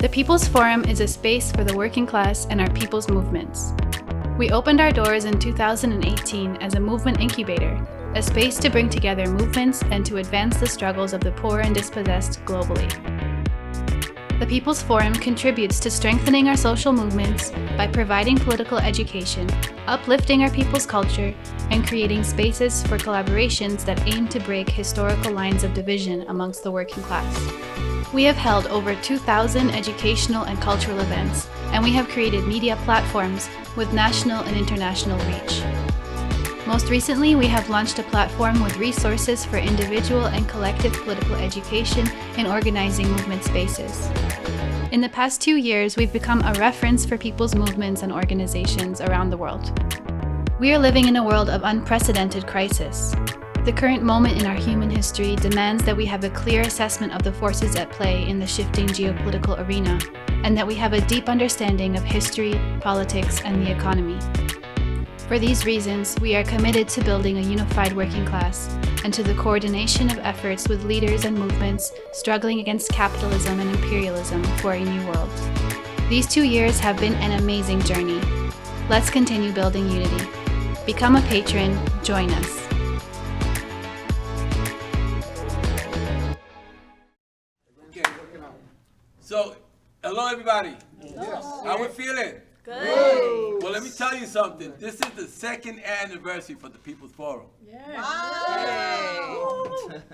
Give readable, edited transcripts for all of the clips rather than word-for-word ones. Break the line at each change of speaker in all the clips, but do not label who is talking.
The People's Forum is a space for the working class and our people's movements. We opened our doors in 2018 as a movement incubator, a space to bring together movements and to advance the struggles of the poor and dispossessed globally. The People's Forum contributes to strengthening our social movements by providing political education, uplifting our people's culture, and creating spaces for collaborations that aim to break historical lines of division amongst the working class. We have held over 2,000 educational and cultural events, and we have created media platforms with national and international reach. Most recently, we have launched a platform with resources for individual and collective political education in organizing movement spaces. In the past 2 years, we've become a reference for people's movements and organizations around the world. We are living in a world of unprecedented crisis. The current moment in our human history demands that we have a clear assessment of the forces at play in the shifting geopolitical arena, and that we have a deep understanding of history, politics, and the economy. For these reasons, we are committed to building a unified working class and to the coordination of efforts with leaders and movements struggling against capitalism and imperialism for a new world. These 2 years have been an amazing journey. Let's continue building unity. Become a patron, join us.
So, hello everybody.
Yes.
How we feeling?
Good.
Well, let me tell you something. This is the second anniversary for the People's Forum.
Wow.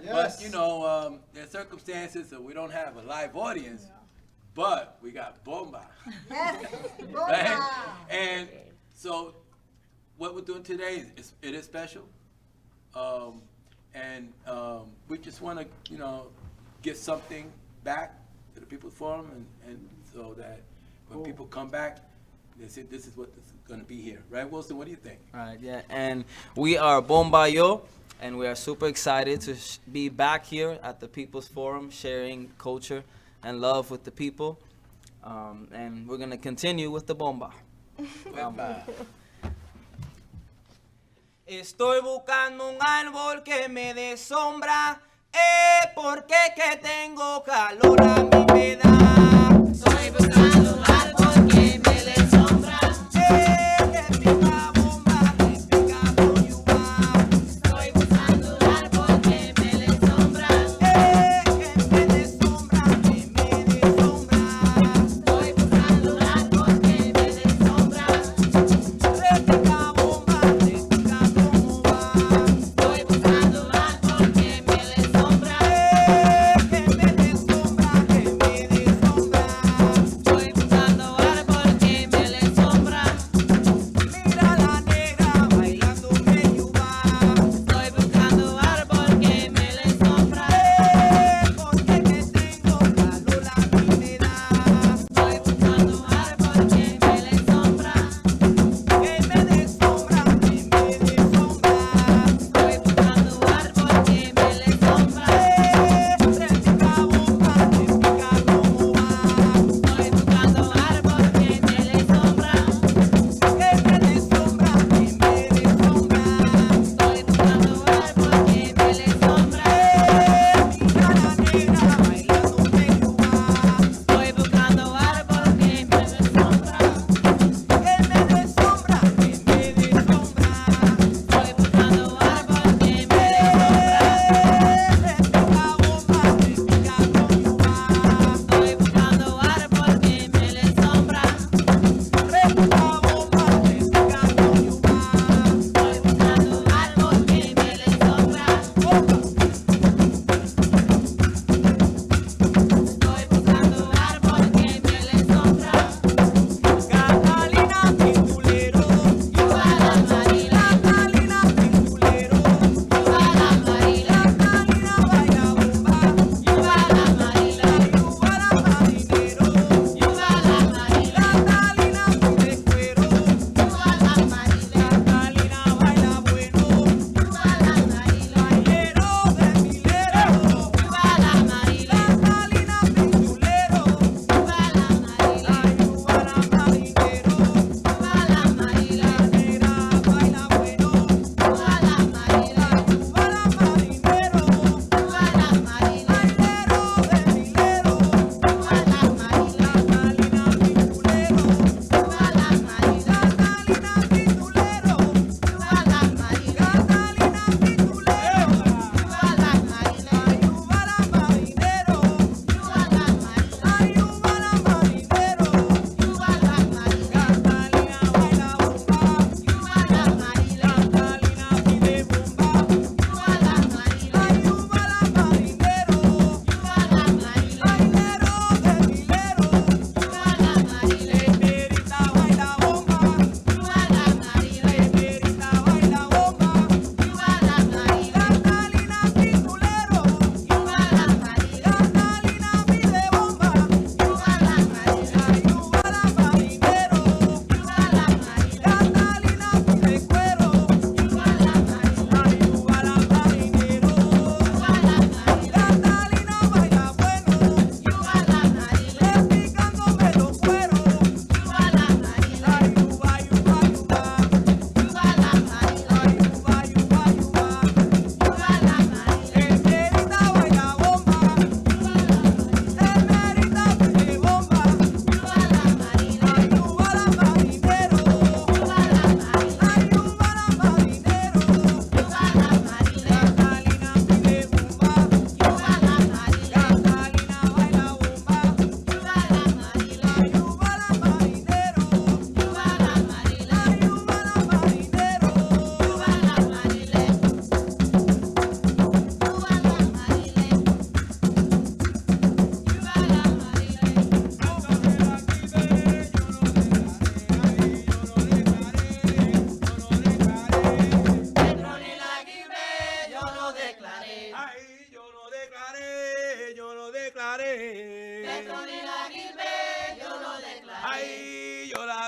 But you know, there's circumstances that we don't have a live audience, but we got bomba.
Yes.
Right? And so, what we're doing today is special, and we just want to, you know, get something back to the People's Forum, and so that when people come back, they say this is what is going to be here, right, Wilson? What do you think?
All right, yeah, and we are Bomba Yo, and we are super excited to be back here at the People's Forum, sharing culture and love with the people, and we're going to continue with the bomba. Estoy buscando un árbol que me dé sombra, porque que tengo calor a mí me da. Estoy buscando un árbol que me dé sombra, que pica bomba, que pica coyuba. Estoy buscando un árbol que me dé sombra, que me dé sombra, que me dé sombra. Estoy buscando un árbol que me dé sombra, que pica bomba, que pica coyuba. Estoy buscando un árbol que me dé sombra, que me dé sombra, que me dé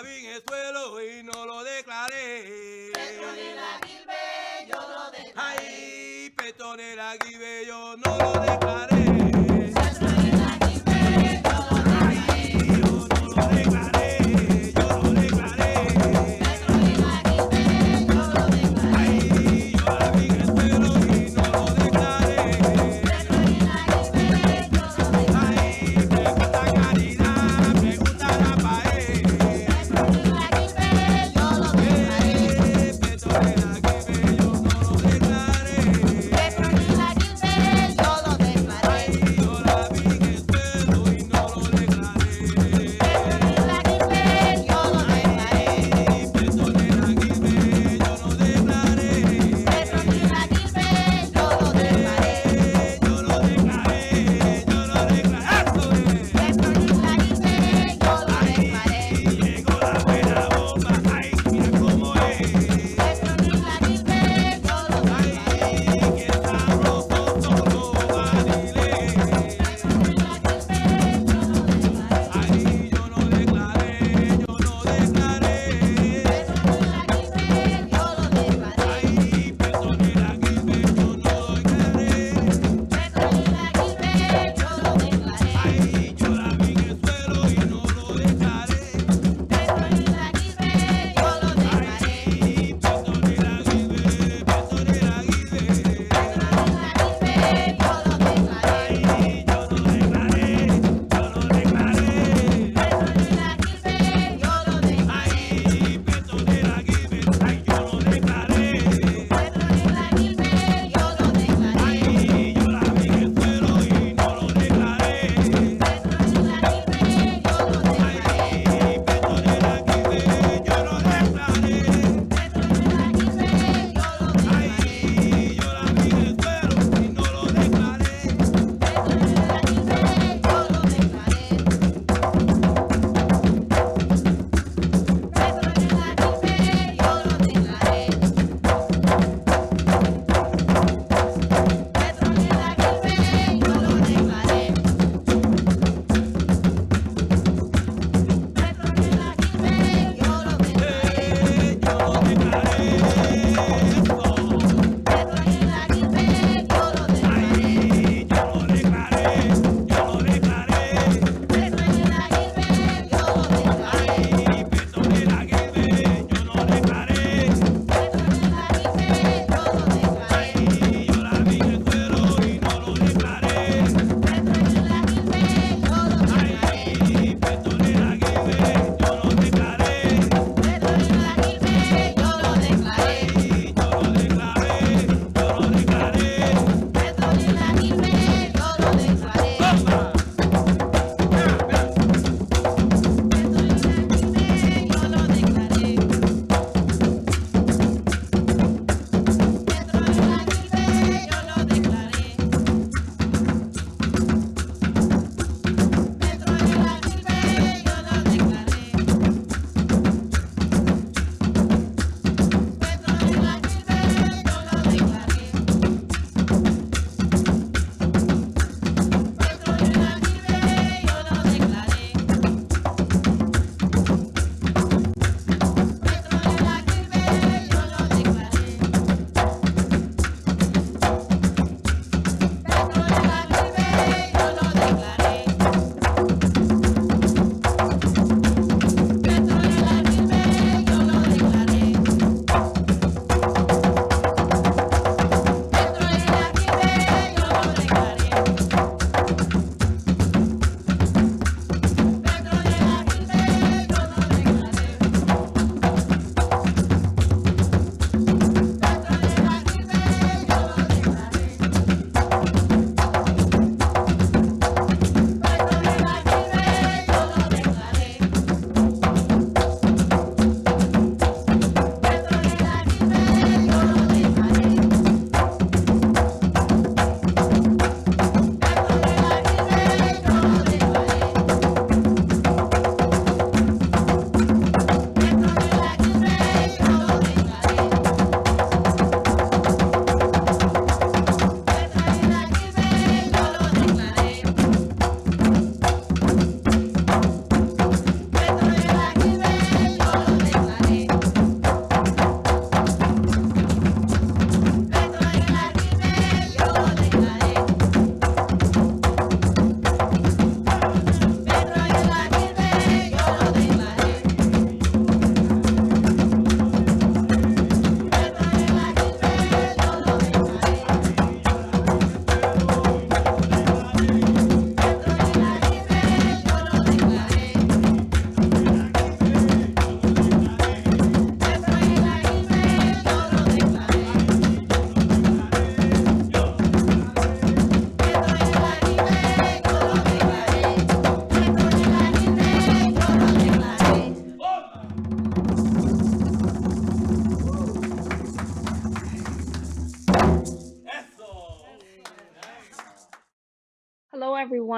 vi en el suelo y no lo declaré.
Petronila Gilbert, yo lo declaré.
Ay, Petronila Gilbert, yo no lo declaré.
Petronila Gilbert, yo lo declaré.
Ay, yo no lo declaré, yo lo declaré.
Petronila Gilbert, yo lo declaré.
Ay, yo la vi en el suelo y no lo declaré.
Petronila Gilbert, yo lo declaré.
Ay, me gusta caridad, me gusta la pared.
Petronila Gilbert, yo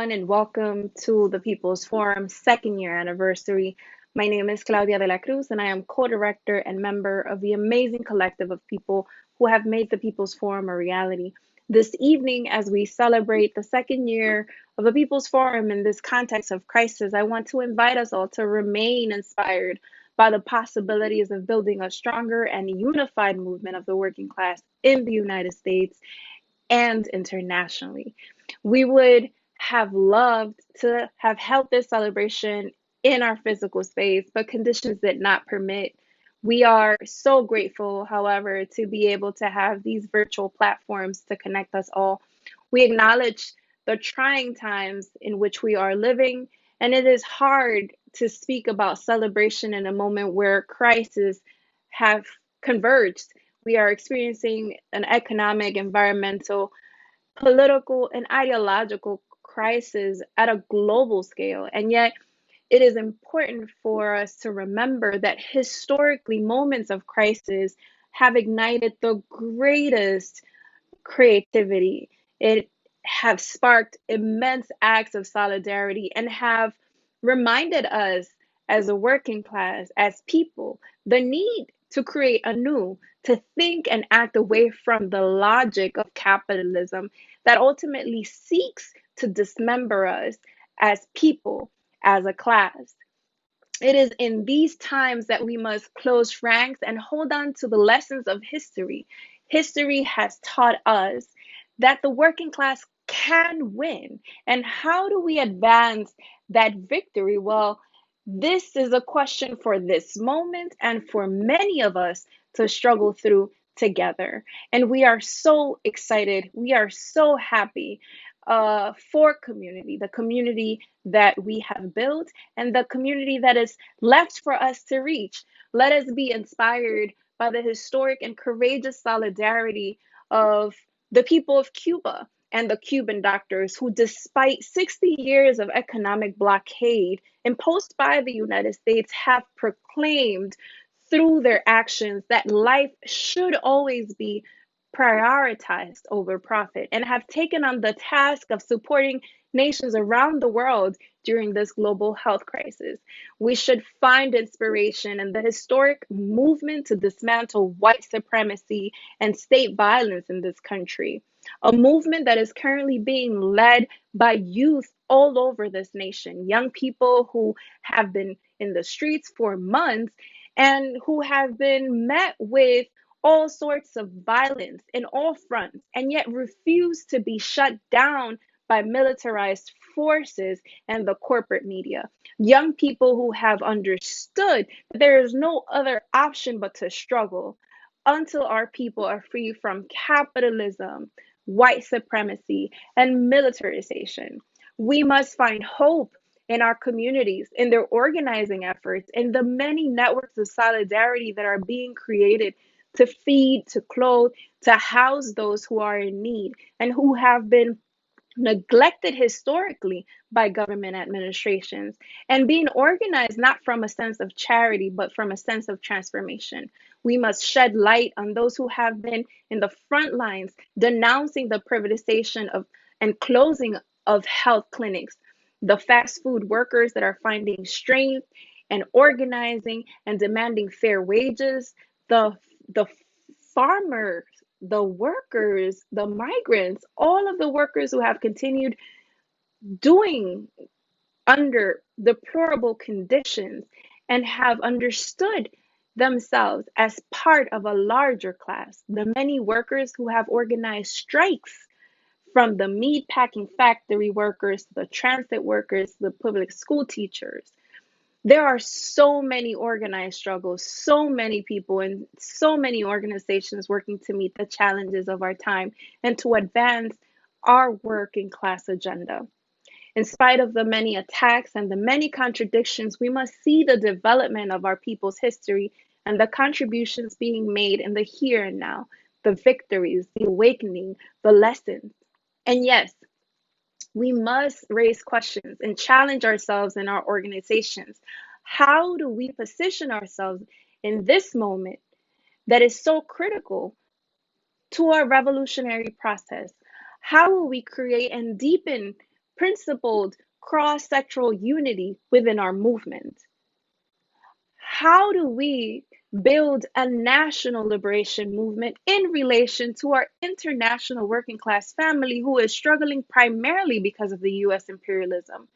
everyone, and welcome to the People's Forum second year anniversary. My name is Claudia de la Cruz, and I am co-director and member of the amazing collective of people who have made the People's Forum a reality. This evening, as we celebrate the second year of the People's Forum in this context of crisis, I want to invite us all to remain inspired by the possibilities of building a stronger and unified movement of the working class in the United States and internationally. We would have loved to have held this celebration in our physical space, but conditions did not permit. We are so grateful, however, to be able to have these virtual platforms to connect us all. We acknowledge the trying times in which we are living, and it is hard to speak about celebration in a moment where crises have converged. We are experiencing an economic, environmental, political, and ideological crisis at a global scale. And yet, it is important for us to remember that historically, moments of crisis have ignited the greatest creativity. It have sparked immense acts of solidarity and have reminded us as a working class, as people, the need to create anew, to think and act away from the logic of capitalism that ultimately seeks to dismember us as people, as a class. It is in these times that we must close ranks and hold on to the lessons of history. History has taught us that the working class can win. And how do we advance that victory? Well, this is a question for this moment and for many of us to struggle through together. And we are so excited. We are so happy for community, the community that we have built and the community that is left for us to reach. Let us be inspired by the historic and courageous solidarity of the people of Cuba and the Cuban doctors who, despite 60 years of economic blockade imposed by the United States, have proclaimed through their actions that life should always be prioritized over profit and have taken on the task of supporting nations around the world during this global health crisis. We should find inspiration in the historic movement to dismantle white supremacy and state violence in this country, a movement that is currently being led by youth all over this nation, young people who have been in the streets for months and who have been met with all sorts of violence in all fronts and yet refuse to be shut down by militarized forces and the corporate media. Young people who have understood that there is no other option but to struggle until our people are free from capitalism, white supremacy, and militarization. We must find hope in our communities, in their organizing efforts, in the many networks of solidarity that are being created to feed, to clothe, to house those who are in need and who have been neglected historically by government administrations, and being organized not from a sense of charity, but from a sense of transformation. We must shed light on those who have been in the front lines denouncing the privatization of and closing of health clinics, the fast food workers that are finding strength and organizing and demanding fair wages, the farmers, the workers, the migrants, all of the workers who have continued doing under deplorable conditions and have understood themselves as part of a larger class. The many workers who have organized strikes, from the meat packing factory workers, the transit workers, the public school teachers. There are so many organized struggles, so many people, and so many organizations working to meet the challenges of our time and to advance our working class agenda. In spite of the many attacks and the many contradictions, we must see the development of our people's history and the contributions being made in the here and now, the victories, the awakening, the lessons. And yes, we must raise questions and challenge ourselves in our organizations. How do we position ourselves in this moment that is so critical to our revolutionary process? How will we create and deepen principled cross-sectoral unity within our movement? How do we build a national liberation movement in relation to our international working class family who is struggling primarily because of the US imperialism?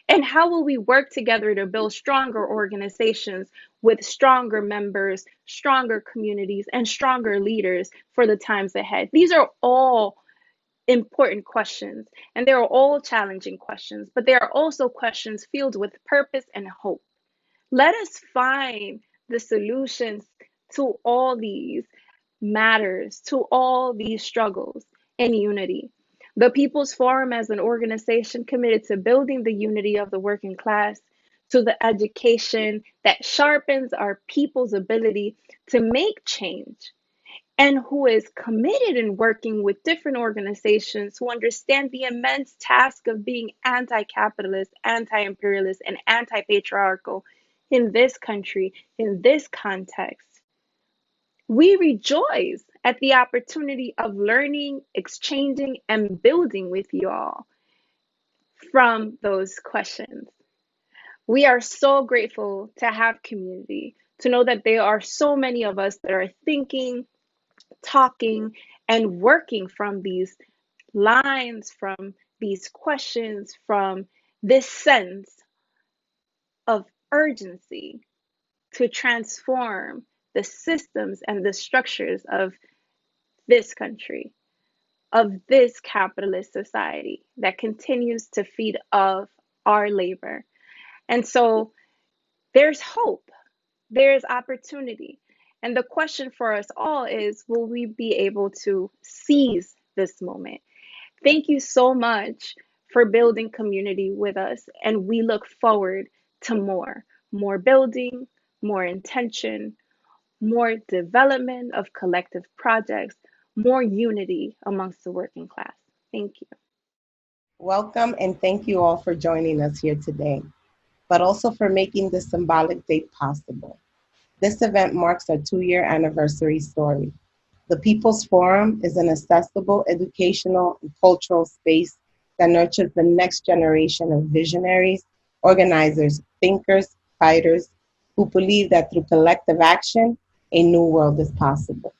And how will we work together to build stronger organizations with stronger members, stronger communities, and stronger leaders for the times ahead? These are all important questions, and they are all challenging questions, but they are also questions filled with purpose and hope. Let us find the solutions to all these matters, to all these struggles in unity. The People's Forum, as an organization committed to building the unity of the working class, to the education that sharpens our people's ability to make change, and who is committed in working with different organizations who understand the immense task of being anti capitalist, anti imperialist, and anti patriarchal in this country, in this context. We rejoice at the opportunity of learning, exchanging, and building with you all from those questions. We are so grateful to have community, to know that there are so many of us that are thinking, talking, and working from these lines, from these questions, from this sense of urgency to transform the systems and the structures of this country, of this capitalist society that continues to feed off our labor. And so there's hope, there's opportunity. And the question for us all is, will we be able to seize this moment? Thank you so much for building community with us. And we look forward to more building, more intention, more development of collective projects, more unity amongst the working class. Thank you.
Welcome and thank you all for joining us here today, but also for making this symbolic date possible. This event marks our 2-year anniversary story. The People's Forum is an accessible, educational, and cultural space that nurtures the next generation of visionaries, organizers, thinkers, fighters, who believe that through collective action, a new world is possible.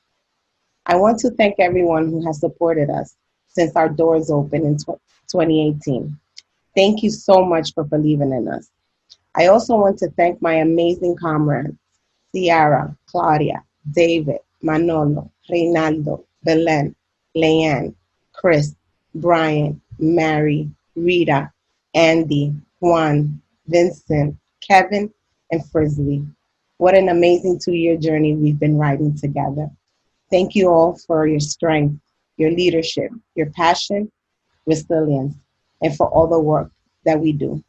I want to thank everyone who has supported us since our doors opened in 2018. Thank you so much for believing in us. I also want to thank my amazing comrades, Ciara, Claudia, David, Manolo, Reynaldo, Belen, Leanne, Chris, Brian, Mary, Rita, Andy, Juan, Vincent, Kevin, and Frizzly. What an amazing 2-year journey we've been riding together. Thank you all for your strength, your leadership, your passion, resilience, and for all the work that we do.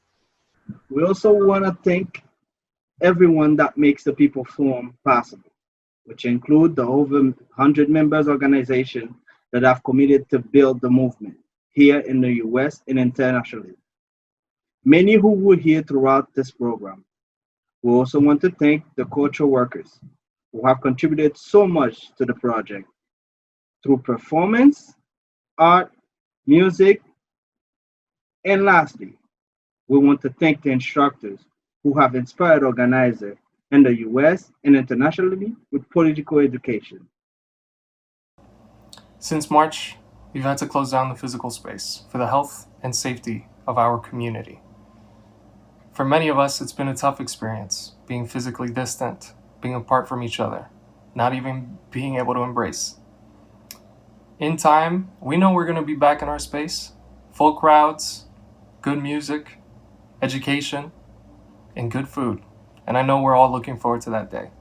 We also want to thank everyone that makes the People Forum possible, which include the over 100 members organization that have committed to build the movement here in the US and internationally. Many who were here throughout this program. We also want to thank the cultural workers who have contributed so much to the project through performance, art, music, and lastly, we want to thank the instructors who have inspired organizers in the US and internationally with political education.
Since March, we've had to close down the physical space for the health and safety of our community. For many of us, it's been a tough experience, being physically distant, being apart from each other, not even being able to embrace. In time, we know we're going to be back in our space, full crowds, good music, education, and good food. And I know we're all looking forward to that day.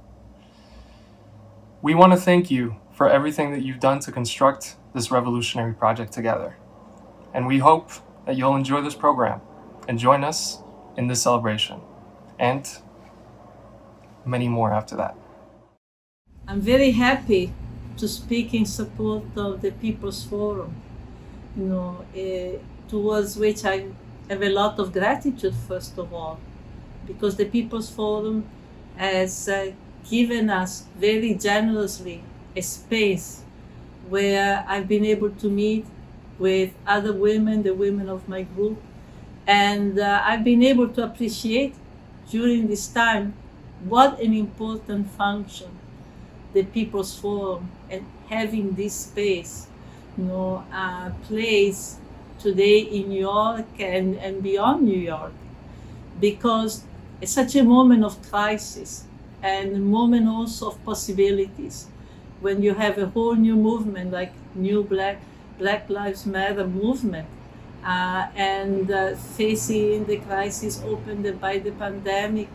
We want to thank you for everything that you've done to construct this revolutionary project together. And we hope that you'll enjoy this program and join us in this celebration, and many more after that.
I'm very happy to speak in support of the People's Forum, towards which I have a lot of gratitude, first of all, because the People's Forum has given us very generously a space where I've been able to meet with other women, the women of my group, And I've been able to appreciate during this time what an important function the People's Forum and having this space, plays today in New York and beyond New York, because it's such a moment of crisis and a moment also of possibilities. When you have a whole new movement like new Black Lives Matter movement, and facing the crisis opened by the pandemic,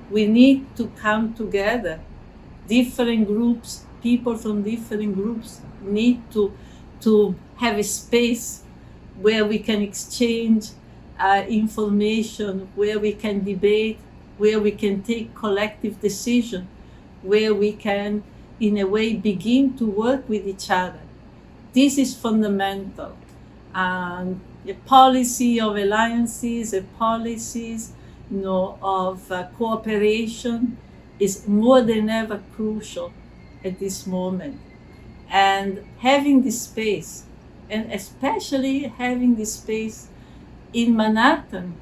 we need to come together. Different groups, people from different groups need to have a space where we can exchange information, where we can debate, where we can take collective decision, where we can, in a way, begin to work with each other. This is fundamental. A policy of alliances, a policies, of cooperation is more than ever crucial at this moment. And having this space, and especially having this space in Manhattan,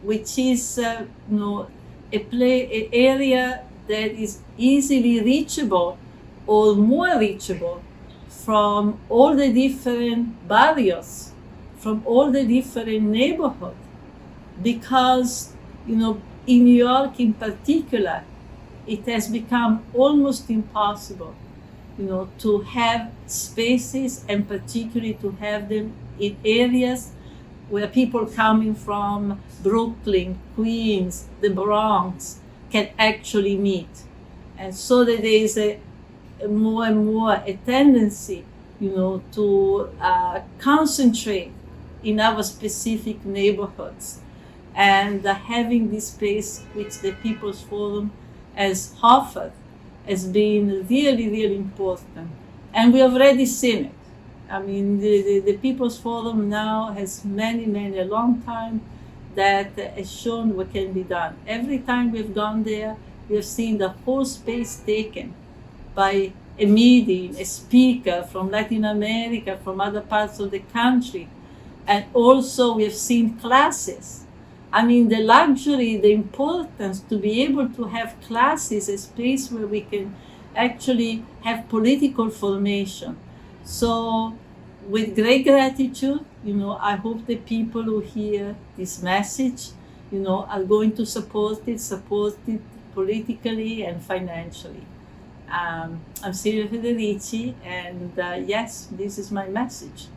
which is an area that is easily reachable or more reachable from all the different barrios, from all the different neighborhoods, because in New York in particular, it has become almost impossible, to have spaces, and particularly to have them in areas where people coming from Brooklyn, Queens, the Bronx can actually meet. And so that there is a more and more a tendency, to concentrate in our specific neighborhoods. And having this space which the People's Forum has offered has been really, really important. And we have already seen it. I mean, the People's Forum now has a long time that has shown what can be done. Every time we've gone there, we have seen the whole space taken by a meeting, a speaker from Latin America, from other parts of the country. And also we have seen classes. I mean, the luxury, the importance to be able to have classes, a space where we can actually have political formation. So with great gratitude, I hope the people who hear this message, are going to support it politically and financially. I'm Silvia Federici, and yes, this is my message.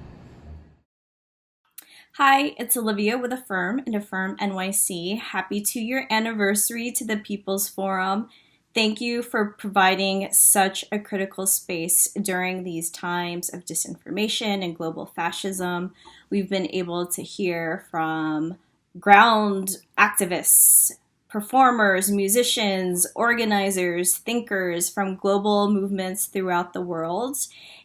Hi, it's Olivia with Affirm and Affirm NYC. Happy 2-year anniversary to the People's Forum. Thank you for providing such a critical space during these times of disinformation and global fascism. We've been able to hear from ground activists, performers, musicians, organizers, thinkers from global movements throughout the world.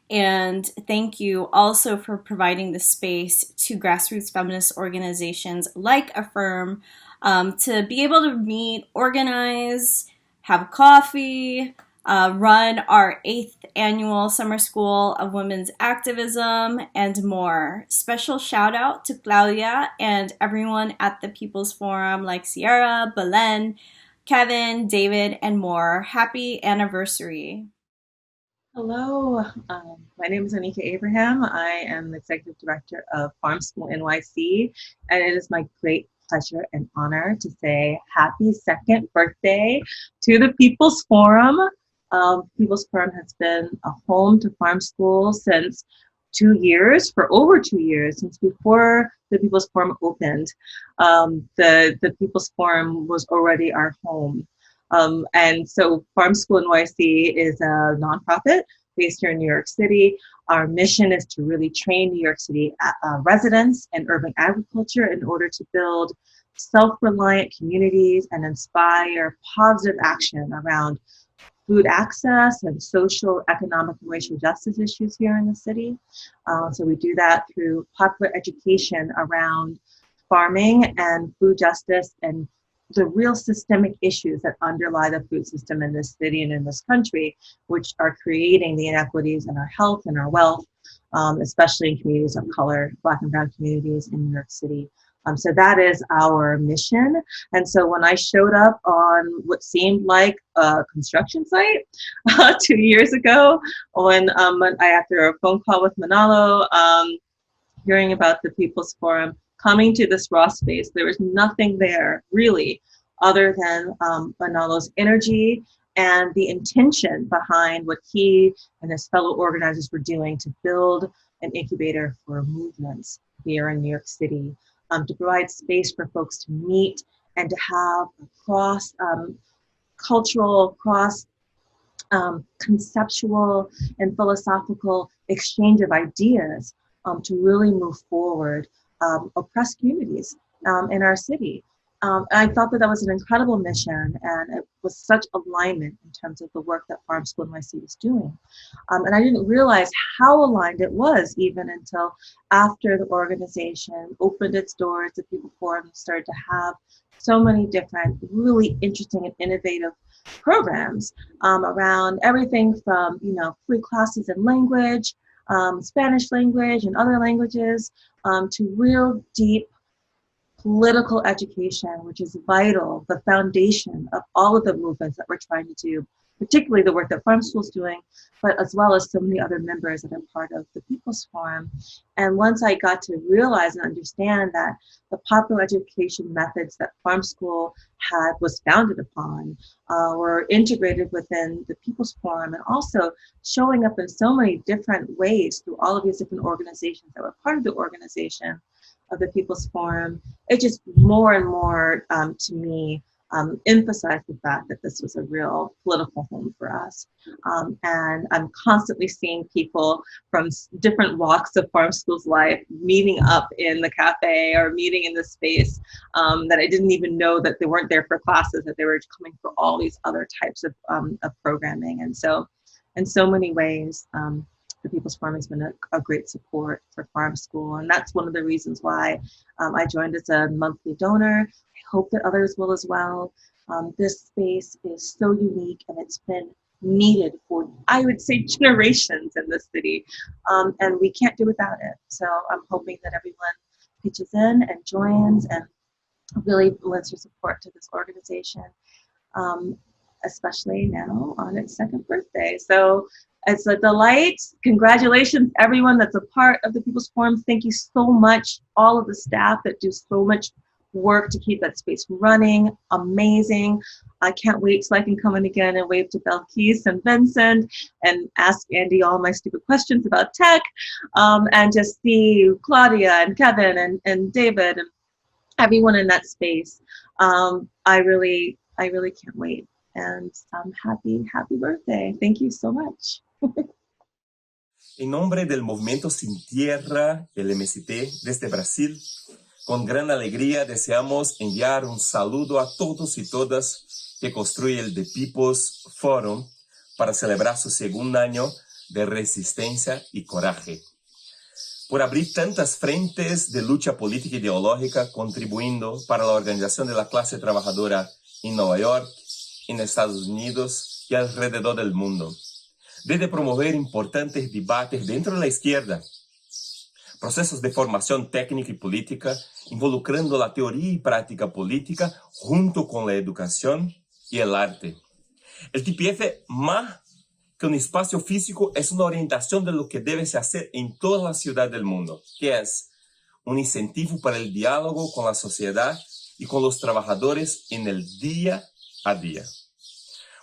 And thank you also for providing the space to grassroots feminist organizations like Affirm to be able to meet, organize, have coffee, run our 8th annual Summer School of Women's Activism, and more. Special shout out to Claudia and everyone at the People's Forum like Sierra, Belen, Kevin, David, and more. Happy anniversary.
Hello, my name is Anika Abraham. I am the Executive Director of Farm School NYC, and it is my great pleasure and honor to say happy 2nd birthday to the People's Forum. People's Forum has been a home to Farm School since 2 years, for over 2 years, since before the People's Forum opened. The People's Forum was already our home. And so Farm School NYC is a nonprofit based here in New York City. Our mission is to really train New York City residents in urban agriculture in order to build self-reliant communities and inspire positive action around food access and social, economic, and racial justice issues here in the city. So we do that through popular education around farming and food justice and the real systemic issues that underlie the food system in this city and in this country, which are creating the inequities in our health and our wealth, especially in communities of color, Black and brown communities in New York City. So that is our mission. And so when I showed up on what seemed like a construction site 2 years ago, when after a phone call with Manalo, hearing about the People's Forum, coming to this raw space, there was nothing there really other than Manalo's energy and the intention behind what he and his fellow organizers were doing to build an incubator for movements here in New York City, to provide space for folks to meet and to have cross cultural, cross conceptual and philosophical exchange of ideas to really move forward oppressed communities in our city. I thought that was an incredible mission, and it was such alignment in terms of the work that Farm School NYC was doing. And I didn't realize how aligned it was even until after the organization opened its doors, the People Forum started to have so many different really interesting and innovative programs around everything from, free classes in language, Spanish language and other languages, to real deep political education, which is vital, the foundation of all of the movements that we're trying to do, particularly the work that Farm School is doing, but as well as so many other members that are part of the People's Forum. And once I got to realize and understand that the popular education methods that Farm School was founded upon were integrated within the People's Forum, and also showing up in so many different ways through all of these different organizations that were part of the organization of the People's Forum, it just more and more to me emphasized the fact that this was a real political home for us. And I'm constantly seeing people from different walks of Farm School's life meeting up in the cafe or meeting in the space that I didn't even know that they weren't there for classes, that they were coming for all these other types of programming. And so in so many ways, the People's Forum has been a great support for Farm School. And that's one of the reasons why I joined as a monthly donor. I hope that others will as well. This space is so unique, and it's been needed for, I would say, generations in this city. And we can't do without it. So I'm hoping that everyone pitches in and joins and really lends their support to this organization, especially now on its second birthday. So it's a delight. Congratulations, everyone that's a part of the People's Forum. Thank you so much, all of the staff that do so much work to keep that space running. Amazing. I can't wait till I can come in again and wave to Belkis and Vincent and ask Andy all my stupid questions about tech, and just see Claudia and Kevin and David and everyone in that space. I really can't wait. And happy birthday. Thank you so much.
En nombre del Movimiento Sin Tierra, el MST, desde Brasil, con gran alegría deseamos enviar un saludo a todos y todas que construyen el The People's Forum para celebrar su segundo año de resistencia y coraje. Por abrir tantas frentes de lucha política e ideológica, contribuyendo para la organización de la clase trabajadora en Nueva York, en Estados Unidos y alrededor del mundo. Desde promover importantes debates dentro de la izquierda, procesos de formación técnica y política, involucrando la teoría y práctica política junto con la educación y el arte. El TPF, más que un espacio físico, es una orientación de lo que debe se hacer en toda la ciudad del mundo, que es un incentivo para el diálogo con la sociedad y con los trabajadores en el día a día.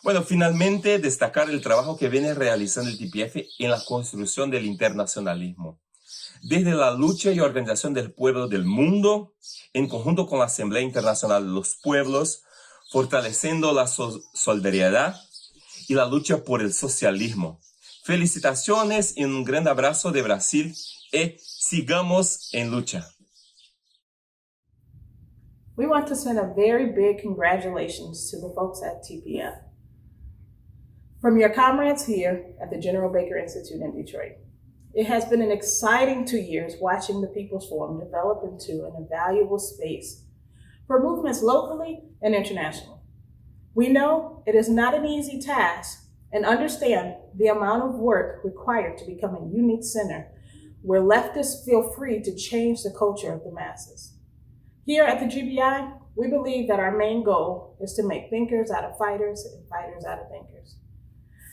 Bueno, finalmente destacar el trabajo que viene realizando el TPF en la construcción del internacionalismo. Desde la lucha y organización del pueblo del mundo, en conjunto con la Asamblea Internacional de los Pueblos, fortaleciendo la solidaridad y la lucha por el socialismo. Felicitaciones y un gran abrazo de Brasil y sigamos en lucha.
We want to send a very big congratulations to the folks at TPF. From your comrades here at the General Baker Institute in Detroit. It has been an exciting 2 years watching the People's Forum develop into an invaluable space for movements locally and internationally. We know it is not an easy task and understand the amount of work required to become a unique center where leftists feel free to change the culture of the masses. Here at the GBI, we believe that our main goal is to make thinkers out of fighters and fighters out of thinkers.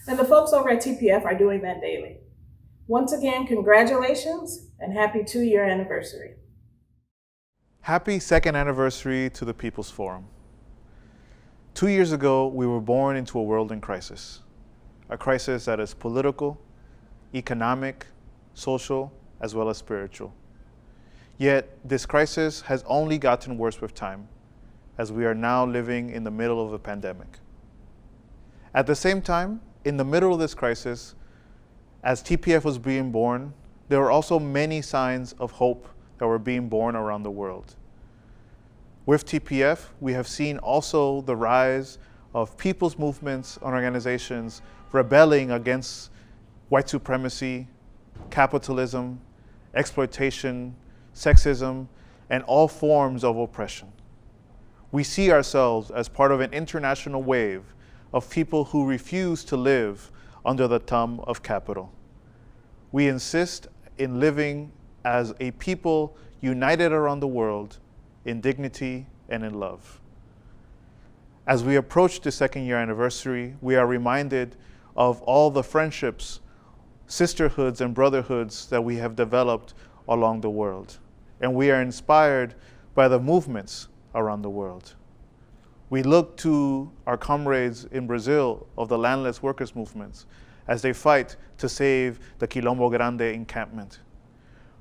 And the folks over at TPF are doing that daily. Once again, congratulations and happy 2-year anniversary.
Happy second anniversary to the People's Forum. 2 years ago, we were born into a world in crisis. A crisis that is political, economic, social, as well as spiritual. Yet, this crisis has only gotten worse with time, as we are now living in the middle of a pandemic. At the same time, in the middle of this crisis, as TPF was being born, there were also many signs of hope that were being born around the world. With TPF, we have seen also the rise of people's movements and organizations rebelling against white supremacy, capitalism, exploitation, sexism, and all forms of oppression. We see ourselves as part of an international wave of people who refuse to live under the thumb of capital. We insist in living as a people united around the world in dignity and in love. As we approach the second year anniversary, we are reminded of all the friendships, sisterhoods, and brotherhoods that we have developed along the world. And we are inspired by the movements around the world. We look to our comrades in Brazil of the landless workers movements as they fight to save the Quilombo Grande encampment.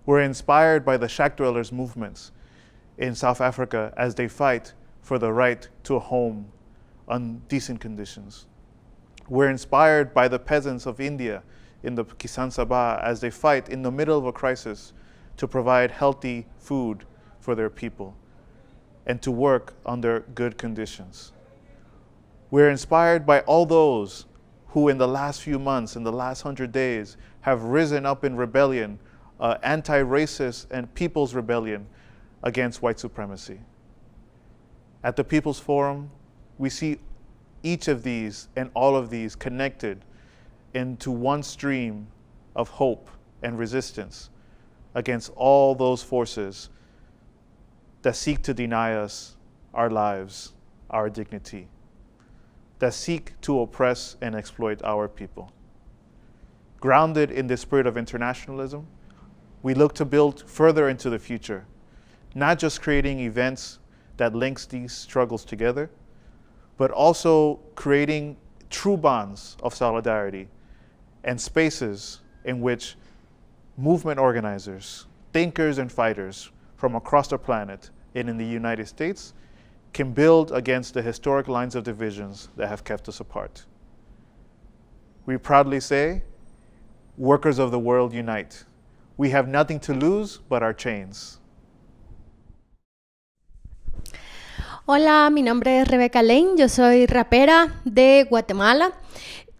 We're inspired by the shack dwellers movements in South Africa as they fight for the right to a home on decent conditions. We're inspired by the peasants of India in the Kisan Sabha as they fight in the middle of a crisis to provide healthy food for their people and to work under good conditions. We're inspired by all those who in the last few months, in the last 100 days, have risen up in rebellion, anti-racist and people's rebellion against white supremacy. At the People's Forum, we see each of these and all of these connected into one stream of hope and resistance against all those forces that seek to deny us our lives, our dignity, that seek to oppress and exploit our people. Grounded in this spirit of internationalism, we look to build further into the future, not just creating events that links these struggles together, but also creating true bonds of solidarity and spaces in which movement organizers, thinkers and fighters from across the planet and in the United States can build against the historic lines of divisions that have kept us apart. We proudly say, workers of the world unite. We have nothing to lose but our chains.
Hola, mi nombre es Rebeca Lane, yo soy rapera de Guatemala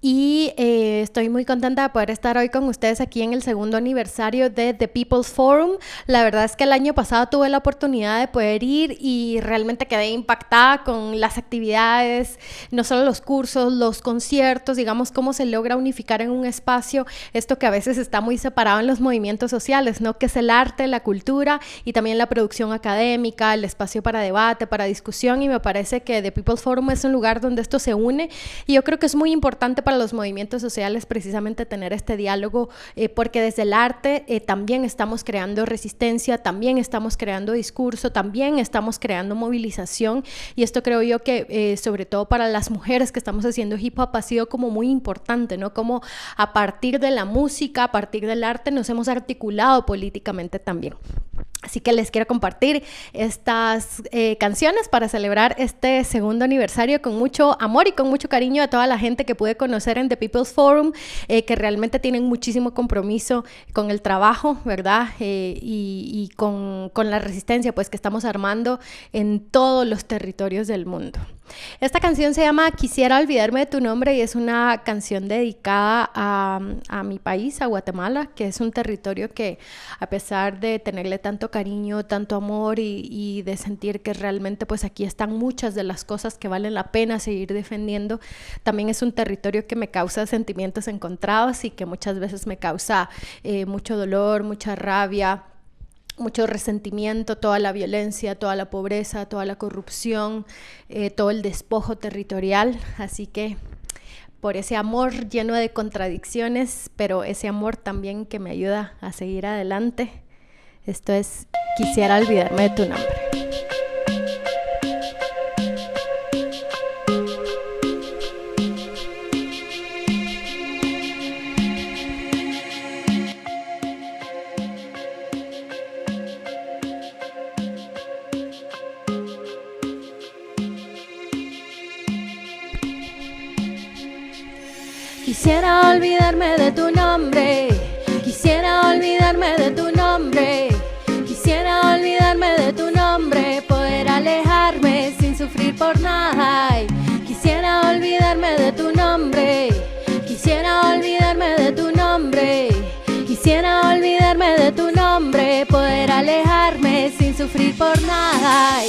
y estoy muy contenta de poder estar hoy con ustedes aquí en el segundo aniversario de The People's Forum. La verdad es que el año pasado tuve la oportunidad de poder ir y realmente quedé impactada con las actividades, no solo los cursos, los conciertos, digamos cómo se logra unificar en un espacio esto que a veces está muy separado en los movimientos sociales, ¿no? Que es el arte, la cultura y también la producción académica, el espacio para debate, para discusión, y me parece que The People's Forum es un lugar donde esto se une y yo creo que es muy importante para los movimientos sociales precisamente tener este diálogo porque desde el arte también estamos creando resistencia, también estamos creando discurso, también estamos creando movilización, y esto creo yo que sobre todo para las mujeres que estamos haciendo hip hop ha sido como muy importante, ¿no? Como a partir de la música, a partir del arte nos hemos articulado políticamente también. Así que les quiero compartir estas canciones para celebrar este segundo aniversario con mucho amor y con mucho cariño a toda la gente que pude conocer en The People's Forum, que realmente tienen muchísimo compromiso con el trabajo, ¿verdad? Y con la resistencia pues, que estamos armando en todos los territorios del mundo. Esta canción se llama Quisiera olvidarme de tu nombre y es una canción dedicada a mi país, a Guatemala, que es un territorio que a pesar de tenerle tanto cariño, tanto amor y de sentir que realmente pues aquí están muchas de las cosas que valen la pena seguir defendiendo, también es un territorio que me causa sentimientos encontrados y que muchas veces me causa mucho dolor, mucha rabia, mucho resentimiento, toda la violencia, toda la pobreza, toda la corrupción, todo el despojo territorial. Así que por ese amor lleno de contradicciones, pero ese amor también que me ayuda a seguir adelante. Esto es Quisiera olvidarme de tu nombre. Quisiera olvidarme de tu nombre, quisiera olvidarme de tu nombre, quisiera olvidarme de tu nombre, poder alejarme sin sufrir por nada. Ay, quisiera olvidarme de tu nombre, quisiera olvidarme de tu nombre, quisiera olvidarme de tu nombre, poder alejarme sin sufrir por nada. Ay,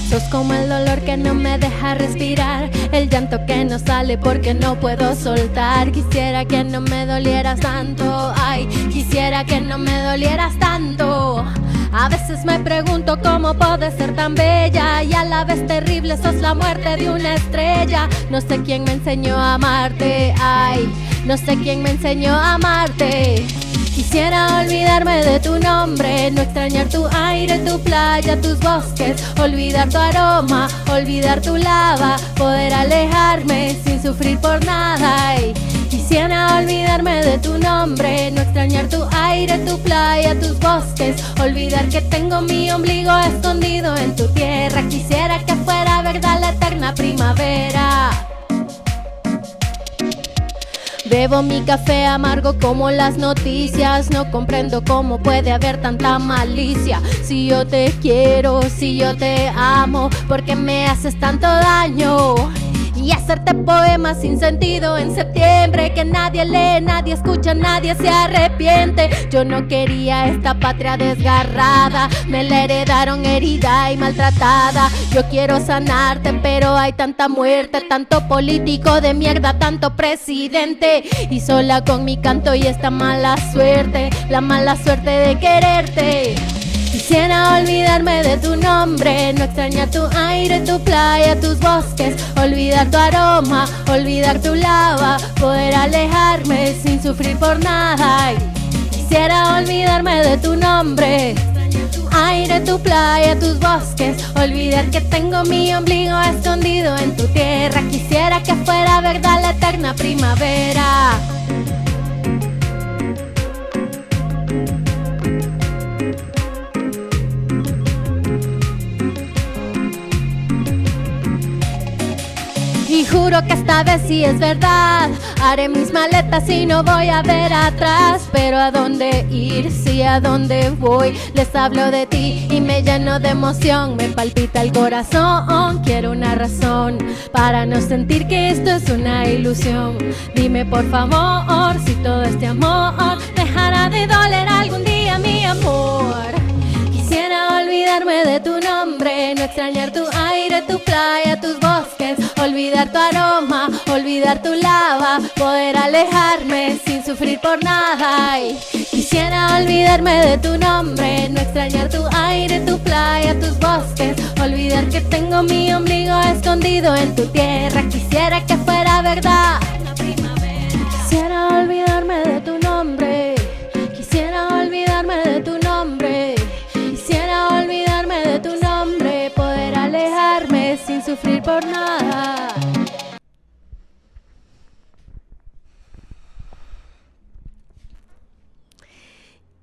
sos como el dolor que no me deja respirar, el llanto que no sale porque no puedo soltar. Quisiera que no me dolieras tanto, ay, quisiera que no me dolieras tanto. A veces me pregunto cómo puedes ser tan bella y a la vez terrible, sos la muerte de una estrella. No sé quién me enseñó a amarte, ay, no sé quién me enseñó a amarte. Quisiera olvidarme de tu nombre, no extrañar tu aire, tu playa, tus bosques, olvidar tu aroma, olvidar tu lava, poder alejarme sin sufrir por nada. Ay, quisiera olvidarme de tu nombre, no extrañar tu aire, tu playa, tus bosques, olvidar que tengo mi ombligo escondido en tu tierra. Quisiera que fuera verdad la eterna primavera. Bebo mi café amargo como las noticias, no comprendo cómo puede haber tanta malicia. Si yo te quiero, si yo te amo, ¿por qué me haces tanto daño? Y hacerte poemas sin sentido en septiembre, que nadie lee, nadie escucha, nadie se arrepiente. Yo no quería esta patria desgarrada, me la heredaron herida y maltratada. Yo quiero sanarte, pero hay tanta muerte, tanto político de mierda, tanto presidente, y sola con mi canto y esta mala suerte, la mala suerte de quererte. Quisiera olvidarme de tu nombre, no extrañar tu aire, tu playa, tus bosques, olvidar tu aroma, olvidar tu lava, poder alejarme sin sufrir por nada. Quisiera olvidarme de tu nombre, tu aire, tu playa, tus bosques, olvidar que tengo mi ombligo escondido en tu tierra. Quisiera que fuera verdad la eterna primavera. Y juro que esta vez sí es verdad, haré mis maletas y no voy a ver atrás. Pero ¿a dónde ir? Sí, ¿a dónde voy? Les hablo de ti y me lleno de emoción, me palpita el corazón. Quiero una razón para no sentir que esto es una ilusión. Dime por favor si todo este amor dejará de doler algún día, mi amor. Quisiera olvidarme de tu nombre, no extrañar tu aire, tu playa, tus bosques, olvidar tu aroma, olvidar tu lava, poder alejarme sin sufrir por nada. Ay, quisiera olvidarme de tu nombre, no extrañar tu aire, tu playa, tus bosques, olvidar que tengo mi ombligo escondido en tu tierra. Quisiera que fuera verdad. Quisiera olvidarme de tu nombre, quisiera olvidarme de tu nombre, quisiera olvidarme de tu nombre, poder alejarme sin sufrir por nada.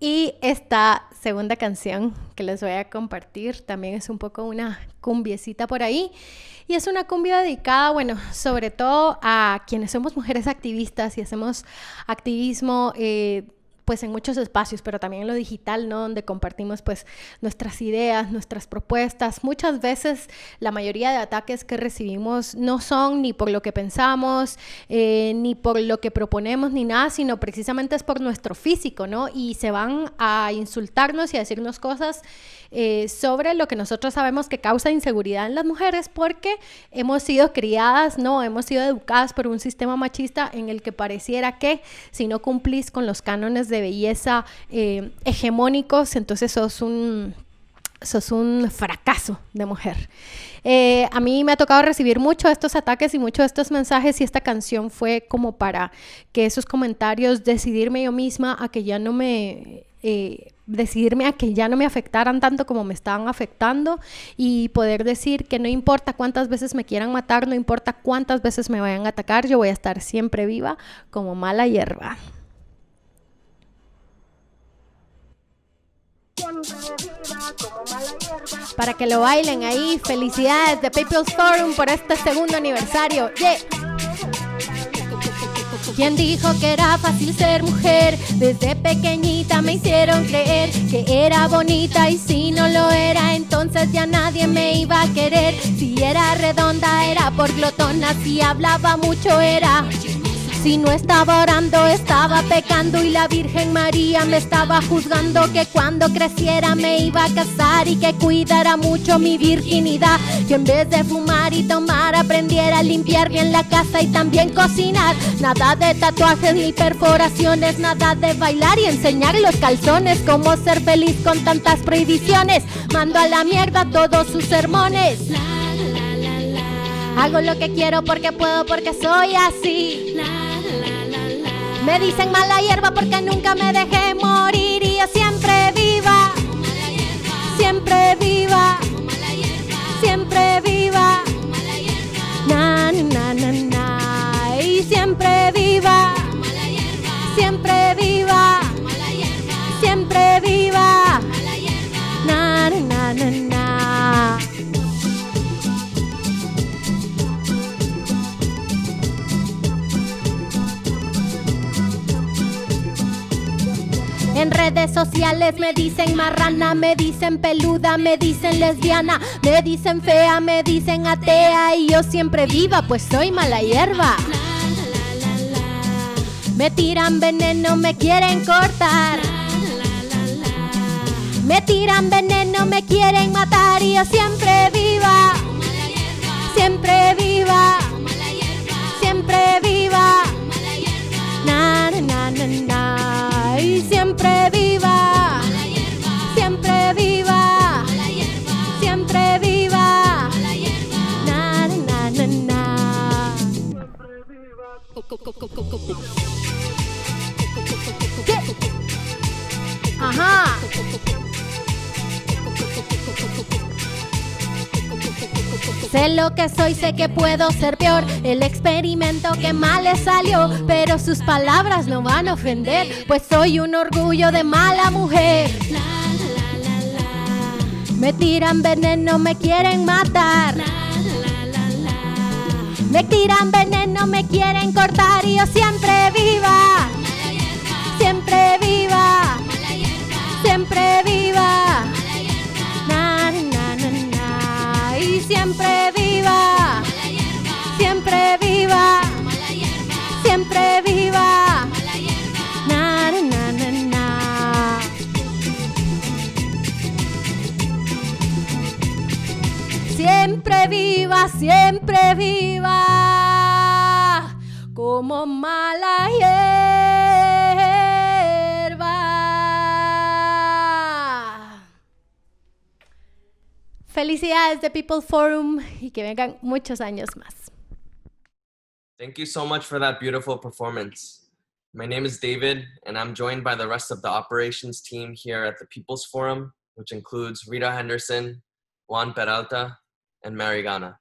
Y esta segunda canción que les voy a compartir también es un poco una cumbiecita por ahí. Y es una cumbia dedicada, bueno, sobre todo a quienes somos mujeres activistas y hacemos activismo pues en muchos espacios, pero también en lo digital, ¿no? Donde compartimos pues nuestras ideas, nuestras propuestas. Muchas veces la mayoría de ataques que recibimos no son ni por lo que pensamos, ni por lo que proponemos, ni nada, sino precisamente es por nuestro físico, ¿no? Y se van a insultarnos y a decirnos cosas sobre lo que nosotros sabemos que causa inseguridad en las mujeres, porque hemos sido criadas, ¿no? Hemos sido educadas por un sistema machista en el que pareciera que si no cumplís con los cánones de belleza hegemónicos, entonces sos un fracaso de mujer. A mí me ha tocado recibir muchos de estos ataques y muchos de estos mensajes, y esta canción fue como para que esos comentarios, decidirme yo misma a que ya no me decidirme a que ya no me afectaran tanto como me estaban afectando, y poder decir que no importa cuántas veces me quieran matar, no importa cuántas veces me vayan a atacar, yo voy a estar siempre viva como mala hierba. Para que lo bailen ahí. Felicidades de People's Forum por este segundo aniversario. Yeah. ¿Quién dijo que era fácil ser mujer? Desde pequeñita me hicieron creer que era bonita, y si no lo era, entonces ya nadie me iba a querer. Si era redonda era por glotona, si hablaba mucho era... Si no estaba orando, estaba pecando, y la Virgen María me estaba juzgando, que cuando creciera me iba a casar y que cuidara mucho mi virginidad. Que en vez de fumar y tomar aprendiera a limpiar bien la casa y también cocinar. Nada de tatuajes ni perforaciones, nada de bailar y enseñar los calzones. Cómo ser feliz con tantas prohibiciones. Mando a la mierda todos sus sermones. Hago lo que quiero porque puedo, porque soy así. Me dicen mala hierba porque nunca me dejé morir, y yo siempre viva, siempre viva, siempre viva, na na na na, y siempre viva, siempre viva, siempre viva, na na na na. En redes sociales me dicen marrana, me dicen peluda, me dicen lesbiana, me dicen fea, me dicen atea, y yo siempre viva, pues soy mala hierba. Me tiran veneno, me quieren cortar. Me tiran veneno, me quieren matar, y yo siempre viva, siempre viva, siempre viva, na na na na, y siempre viva, siempre viva, siempre viva, na na na na. ¿Qué? Ajá. Sé lo que soy, sé que puedo ser peor. El experimento que mal le salió, pero sus palabras no van a ofender, pues soy un orgullo de mala mujer. Me tiran veneno, me quieren matar. Me tiran veneno, me quieren cortar, y yo siempre viva, siempre viva, siempre viva, na na na na, y siempre viva, siempre viva, siempre viva, na na na na. Siempre viva, siempre viva, como mala hierba. Felicidades de People Forum, y que vengan muchos años más.
Thank you so much for that beautiful performance. My name is David, and I'm joined by the rest of the operations team here at the People's Forum, which includes Rita Henderson, Juan Peralta, and Mary Gana.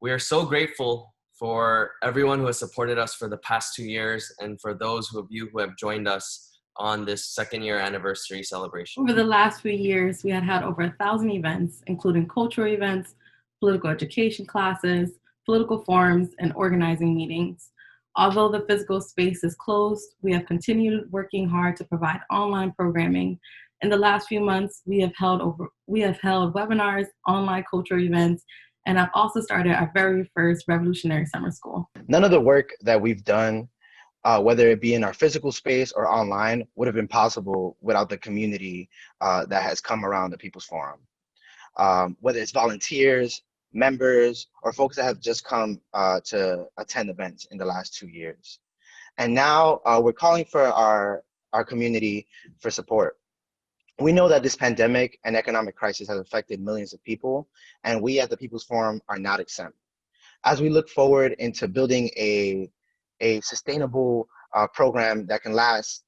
We are so grateful for everyone who has supported us for the past 2 years, and for those of you who have joined us on this second-year anniversary celebration.
Over the last few years, we had over 1,000 events, including cultural events, political education classes, political forums, and organizing meetings. Although the physical space is closed, we have continued working hard to provide online programming. In the last few months, we have held webinars, online cultural events, and I've also started our very first Revolutionary Summer School.
None of the work that we've done, whether it be in our physical space or online, would have been possible without the community that has come around the People's Forum. Whether it's volunteers, members, or folks that have just come to attend events in the last 2 years. And now we're calling for our our community for support. We know that this pandemic and economic crisis has affected millions of people, and we at the People's Forum are not exempt. As we look forward into building a sustainable program that can last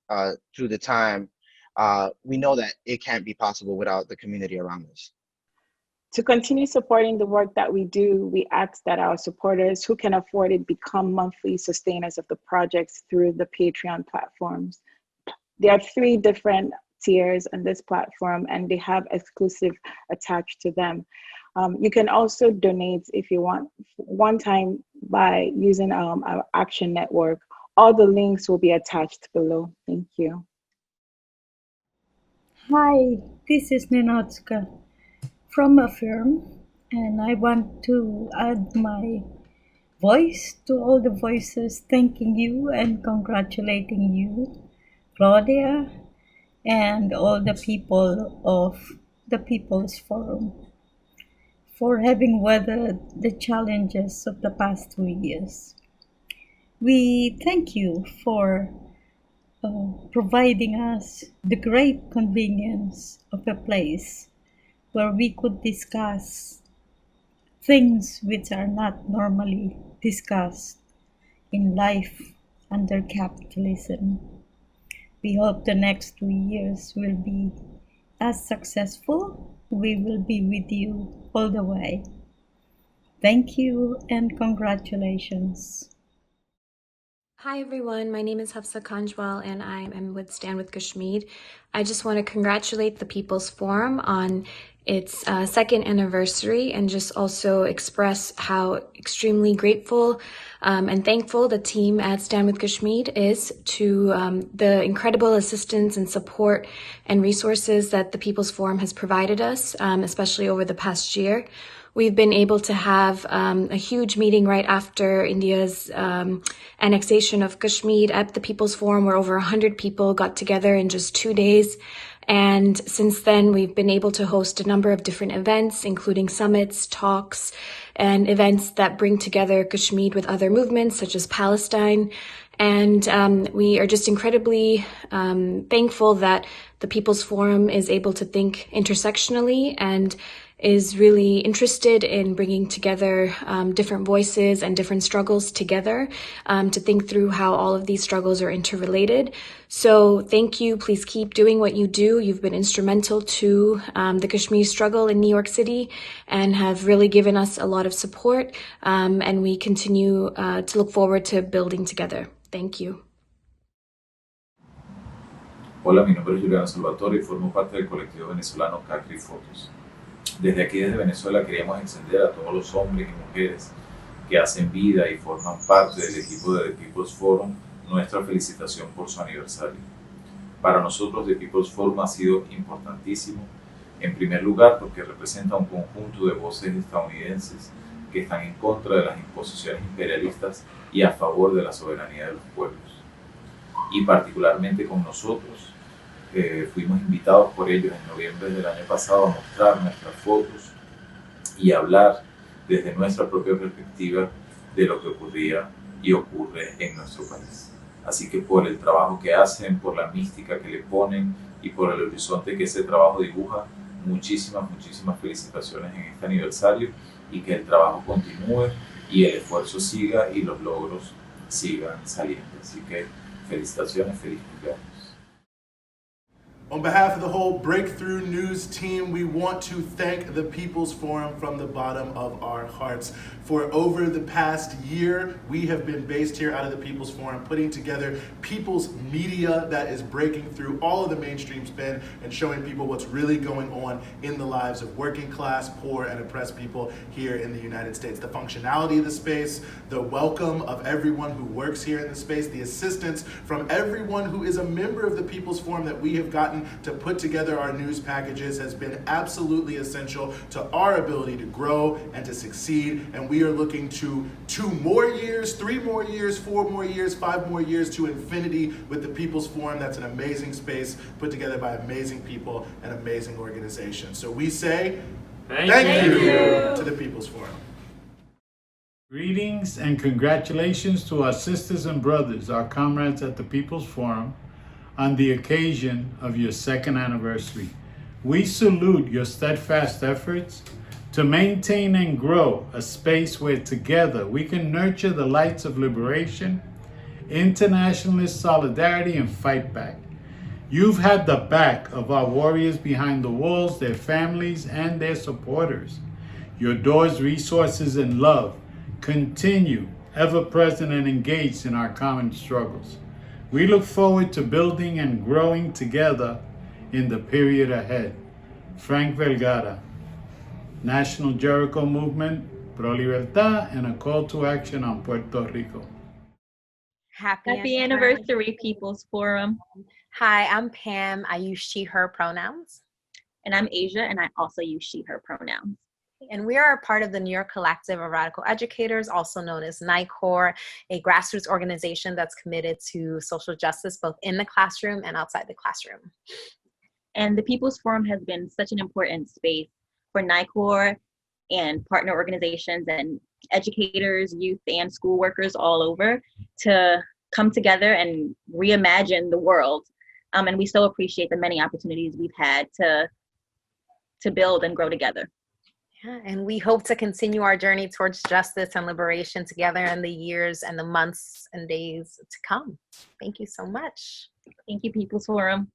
through the time, we know that it can't be possible without the community around us.
To continue supporting the work that we do, we ask that our supporters who can afford it become monthly sustainers of the projects through the Patreon platforms. There are 3 different tiers on this platform, and they have exclusive attached to them. You can also donate if you want one time by using our Action Network. All the links will be attached below. Thank you.
Hi, this is Ninotska from Affirm, and I want to add my voice to all the voices thanking you and congratulating you, Claudia, and all the people of the People's Forum for having weathered the challenges of the past 2 years. We thank you for providing us the great convenience of a place where we could discuss things which are not normally discussed in life under capitalism. We hope the next 2 years will be as successful. We will be with you all the way. Thank you and congratulations.
Hi everyone, my name is Hafsa Kanjwal and I am with Stand with Kashmir. I just want to congratulate the People's Forum on its second anniversary and just also express how extremely grateful and thankful the team at Stand with Kashmir is to the incredible assistance and support and resources that the People's Forum has provided us, especially over the past year. We've been able to have a huge meeting right after India's annexation of Kashmir at the People's Forum, where over 100 people got together in just 2 days. And since then, we've been able to host a number of different events, including summits, talks, and events that bring together Kashmir with other movements, such as Palestine. And we are just incredibly thankful that the People's Forum is able to think intersectionally and is really interested in bringing together different voices and different struggles together to think through how all of these struggles are interrelated. So thank you. Please keep doing what you do. You've been instrumental to the Kashmir struggle in New York City and have really given us a lot of support. And we continue to look forward to building together. Thank you.
Hola, mi nombre es Juliano Salvatore y formo parte del colectivo venezolano Cacri Fotos. Desde aquí, desde Venezuela, queríamos extender a todos los hombres y mujeres que hacen vida y forman parte del equipo de The People's Forum nuestra felicitación por su aniversario. Para nosotros, The People's Forum ha sido importantísimo, en primer lugar porque representa un conjunto de voces estadounidenses que están en contra de las imposiciones imperialistas y a favor de la soberanía de los pueblos. Y particularmente con nosotros, fuimos invitados por ellos en noviembre del año pasado a mostrar nuestras fotos y hablar desde nuestra propia perspectiva de lo que ocurría y ocurre en nuestro país. Así que por el trabajo que hacen, por la mística que le ponen y por el horizonte que ese trabajo dibuja, muchísimas felicitaciones en este aniversario y que el trabajo continúe y el esfuerzo siga y los logros sigan saliendo. Así que felicitaciones, feliz cumpleaños.
On behalf of the whole Breakthrough News team, we want to thank the People's Forum from the bottom of our hearts. For over the past year, we have been based here out of the People's Forum, putting together people's media that is breaking through all of the mainstream spin and showing people what's really going on in the lives of working class, poor, and oppressed people here in the United States. The functionality of the space, the welcome of everyone who works here in the space, the assistance from everyone who is a member of the People's Forum that we have gotten to put together our news packages has been absolutely essential to our ability to grow and to succeed. And we are looking to 2 more years, 3 more years, 4 more years, 5 more years to infinity with the People's Forum. That's an amazing space put together by amazing people and amazing organizations. So we say thank you to the People's Forum.
Greetings and congratulations to our sisters and brothers, our comrades at the People's Forum, on the occasion of your second anniversary. We salute your steadfast efforts to maintain and grow a space where together we can nurture the lights of liberation, internationalist solidarity, and fight back. You've had the back of our warriors behind the walls, their families, and their supporters. Your doors, resources, and love continue ever present and engaged in our common struggles. We look forward to building and growing together in the period ahead. Frank Vergara, National Jericho Movement, Pro Libertad, and a call to action on Puerto Rico.
Happy anniversary, People's Forum. Hi, I'm Pam. I use she, her pronouns.
And I'm Asia, and I also use she, her pronouns.
And we are a part of the New York Collective of Radical Educators, also known as NYCOR, a grassroots organization that's committed to social justice both in the classroom and outside the classroom.
And the People's Forum has been such an important space for NYCOR and partner organizations and educators, youth, and school workers all over to come together and reimagine the world. And we so appreciate the many opportunities we've had to build and grow together.
Yeah, and we hope to continue our journey towards justice and liberation together in the years and the months and days to come. Thank you so much.
Thank you, People's Forum.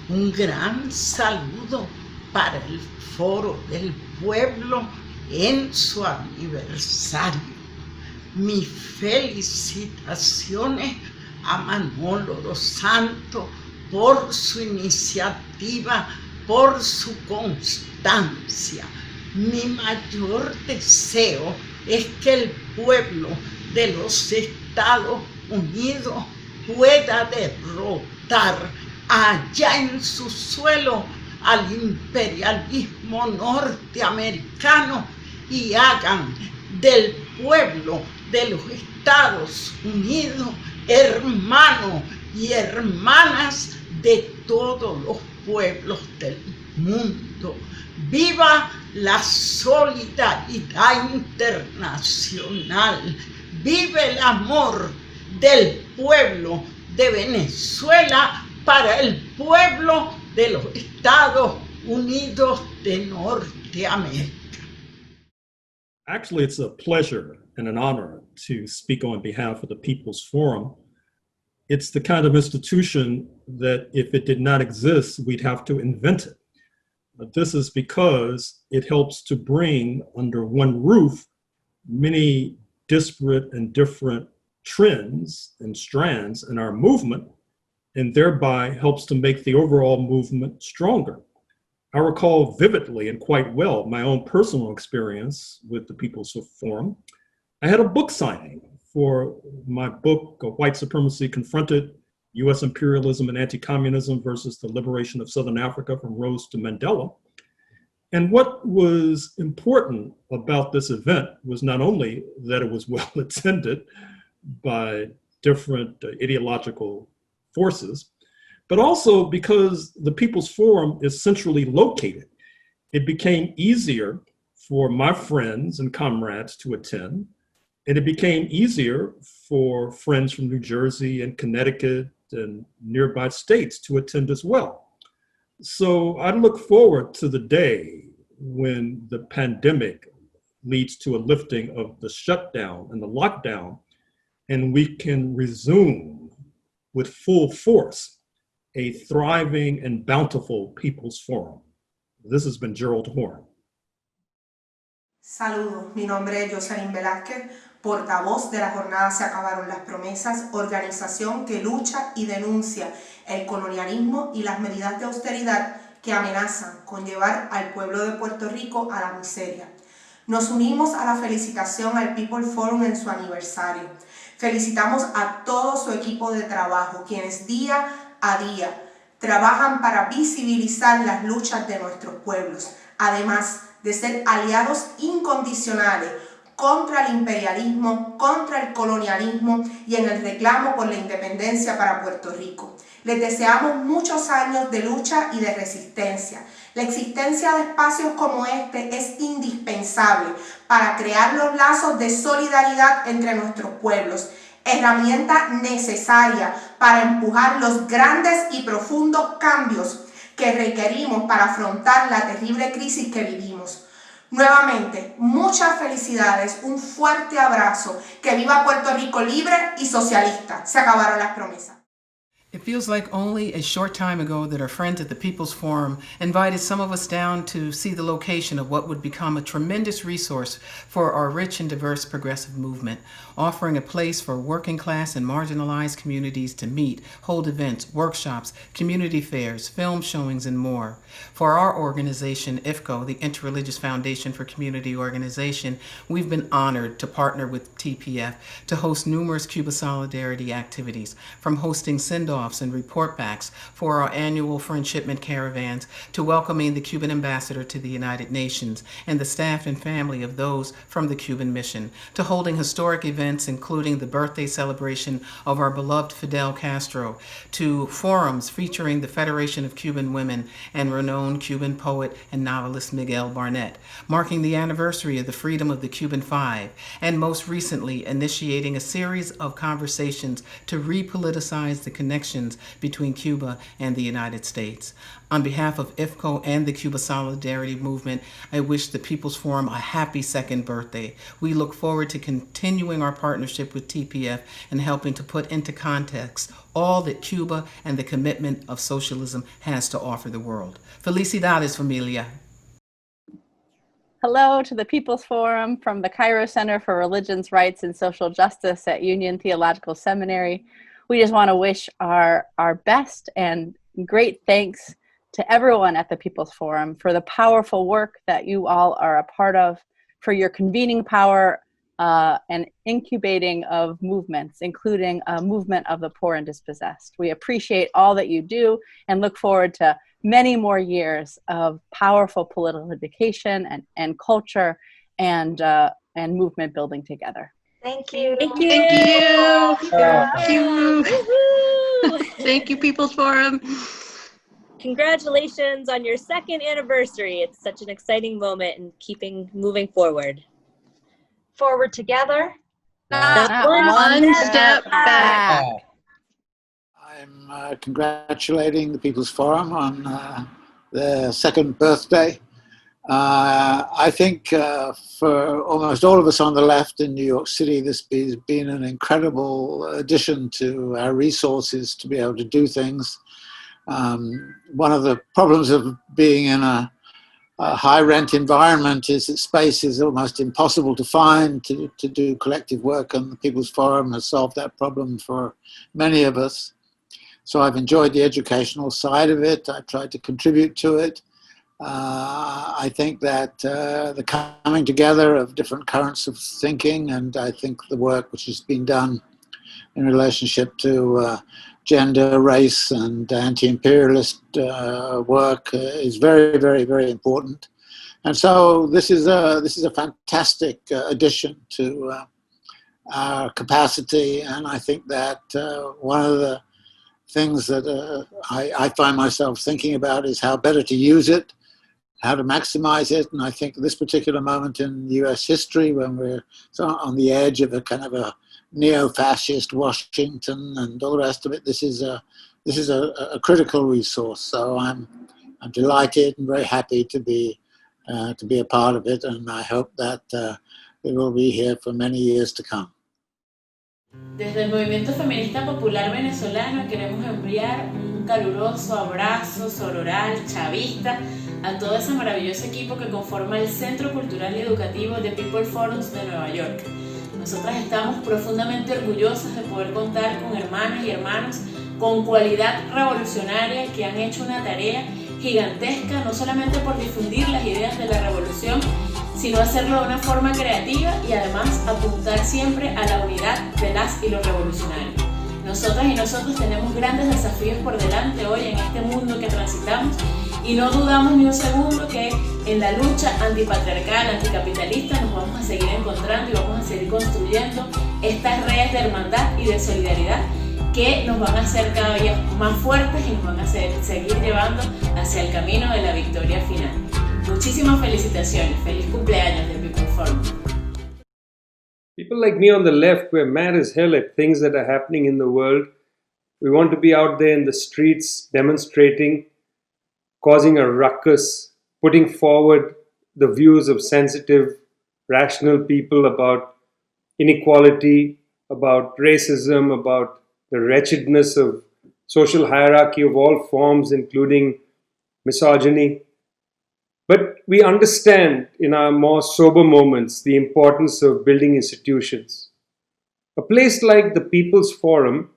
Un gran saludo para el Foro del Pueblo en su aniversario. Mis felicitaciones a Manolo dos Santos por su iniciativa, por su constancia. Mi mayor deseo es que el pueblo de los Estados Unidos pueda derrotar allá en su suelo al imperialismo norteamericano y hagan del pueblo de los Estados Unidos hermanos y hermanas de todos los pueblos del mundo. ¡Viva la solidaridad internacional! ¡Viva el amor del pueblo de Venezuela para el pueblo de los Estados Unidos de Norteamérica!
Actually, it's a pleasure and an honor to speak on behalf of the People's Forum. It's the kind of institution that if it did not exist, we'd have to invent it. But this is because it helps to bring under one roof many disparate and different trends and strands in our movement, and thereby helps to make the overall movement stronger. I recall vividly and quite well my own personal experience with the People's Forum. I had a book signing for my book, White Supremacy Confronted, U.S. Imperialism and Anti-Communism versus the Liberation of Southern Africa from Rhodes to Mandela. And what was important about this event was not only that it was well attended by different ideological forces, but also because the People's Forum is centrally located. It became easier for my friends and comrades to attend, and it became easier for friends from New Jersey and Connecticut and nearby states to attend as well. So I look forward to the day when the pandemic leads to a lifting of the shutdown and the lockdown, and we can resume with full force a thriving and bountiful People's Forum. This has been Gerald Horn.
Saludos, mi nombre es Jocelyn Velázquez, portavoz de la jornada Se Acabaron las Promesas, organización que lucha y denuncia el colonialismo y las medidas de austeridad que amenazan con llevar al pueblo de Puerto Rico a la miseria. Nos unimos a la felicitación al People Forum en su aniversario. Felicitamos a todo su equipo de trabajo, quienes día a día trabajan para visibilizar las luchas de nuestros pueblos, además de ser aliados incondicionales contra el imperialismo, contra el colonialismo y en el reclamo por la independencia para Puerto Rico. Les deseamos muchos años de lucha y de resistencia. La existencia de espacios como este es indispensable para crear los lazos de solidaridad entre nuestros pueblos. herramienta necesaria para empujar los grandes y profundos cambios que requerimos para afrontar la terrible crisis que vivimos. Nuevamente, muchas felicidades, un fuerte abrazo, que viva Puerto Rico libre y socialista. Se acabaron las promesas.
It feels like only a short time ago that our friends at the People's Forum invited some of us down to see the location of what would become a tremendous resource for our rich and diverse progressive movement, offering a place for working class and marginalized communities to meet, hold events, workshops, community fairs, film showings, and more. For our organization, IFCO, the Interreligious Foundation for Community Organization, we've been honored to partner with TPF to host numerous Cuba Solidarity activities, from hosting send-offs and report backs for our annual friendshipment caravans to welcoming the Cuban ambassador to the United Nations and the staff and family of those from the Cuban mission, to holding historic events including the birthday celebration of our beloved Fidel Castro, to forums featuring the Federation of Cuban Women and renowned Cuban poet and novelist Miguel Barnett, marking the anniversary of the freedom of the Cuban Five, and most recently initiating a series of conversations to repoliticize the connections between Cuba and the United States. On behalf of IFCO and the Cuba Solidarity Movement, I wish the People's Forum a happy second birthday. We look forward to continuing our partnership with TPF and helping to put into context all that Cuba and the commitment of socialism has to offer the world. Felicidades, familia.
Hello to the People's Forum from the Cairo Center for Religions, Rights, and Social Justice at Union Theological Seminary. We just want to wish our best and great thanks to everyone at the People's Forum for the powerful work that you all are a part of, for your convening power and incubating of movements, including a movement of the poor and dispossessed. We appreciate all that you do and look forward to many more years of powerful political education and culture and movement building together.
Thank you.
Thank you.
Thank you.
Thank you, People's Forum.
Congratulations on your second anniversary. It's such an exciting moment and moving forward.
Forward together.
Not
one step back.
I'm congratulating the People's Forum on their second birthday. I think for almost all of us on the left in New York City, this has been an incredible addition to our resources to be able to do things. One of the problems of being in a high rent environment is that space is almost impossible to find to do collective work, and the People's Forum has solved that problem for many of us. So I've enjoyed the educational side of it. I tried to contribute to it. I think that the coming together of different currents of thinking, and I think the work which has been done in relationship to gender, race, and anti-imperialist work is very, very, very important. And so this is a fantastic addition to our capacity. And I think that one of the things that I find myself thinking about is how better to use it, how to maximize it. And I think this particular moment in US history, when we're on the edge of a kind of a neo-fascist Washington and all the rest of it, this is a critical resource. So I'm delighted and very happy to be a part of it, and I hope that it will be here for many years to come.
Desde el Movimiento Feminista Popular Venezolano queremos enviar un caluroso abrazo sororal, chavista, a todo ese maravilloso equipo que conforma el Centro Cultural y Educativo de People Forums de Nueva York. Nosotras estamos profundamente orgullosas de poder contar con hermanas y hermanos con cualidad revolucionaria que han hecho una tarea gigantesca, no solamente por difundir las ideas de la revolución, sino hacerlo de una forma creativa y además apuntar siempre a la unidad de las y los revolucionarios. Nosotras y nosotros tenemos grandes desafíos por delante hoy en este mundo que transitamos y no dudamos ni un segundo que en la lucha antipatriarcal, anticapitalista nos vamos a seguir encontrando y vamos a seguir construyendo estas redes de hermandad y de solidaridad que nos van a hacer cada día más fuertes y nos van a seguir llevando hacia el camino de la victoria final. Muchísimas felicitaciones, feliz cumpleaños del People Forum.
People
people like me on the left, we're mad as hell at things that are happening in the world. We want to be out there in the streets demonstrating, causing a ruckus, putting forward the views of sensitive, rational people about inequality, about racism, about the wretchedness of social hierarchy of all forms, including misogyny. But we understand in our more sober moments the importance of building institutions. A place like the People's Forum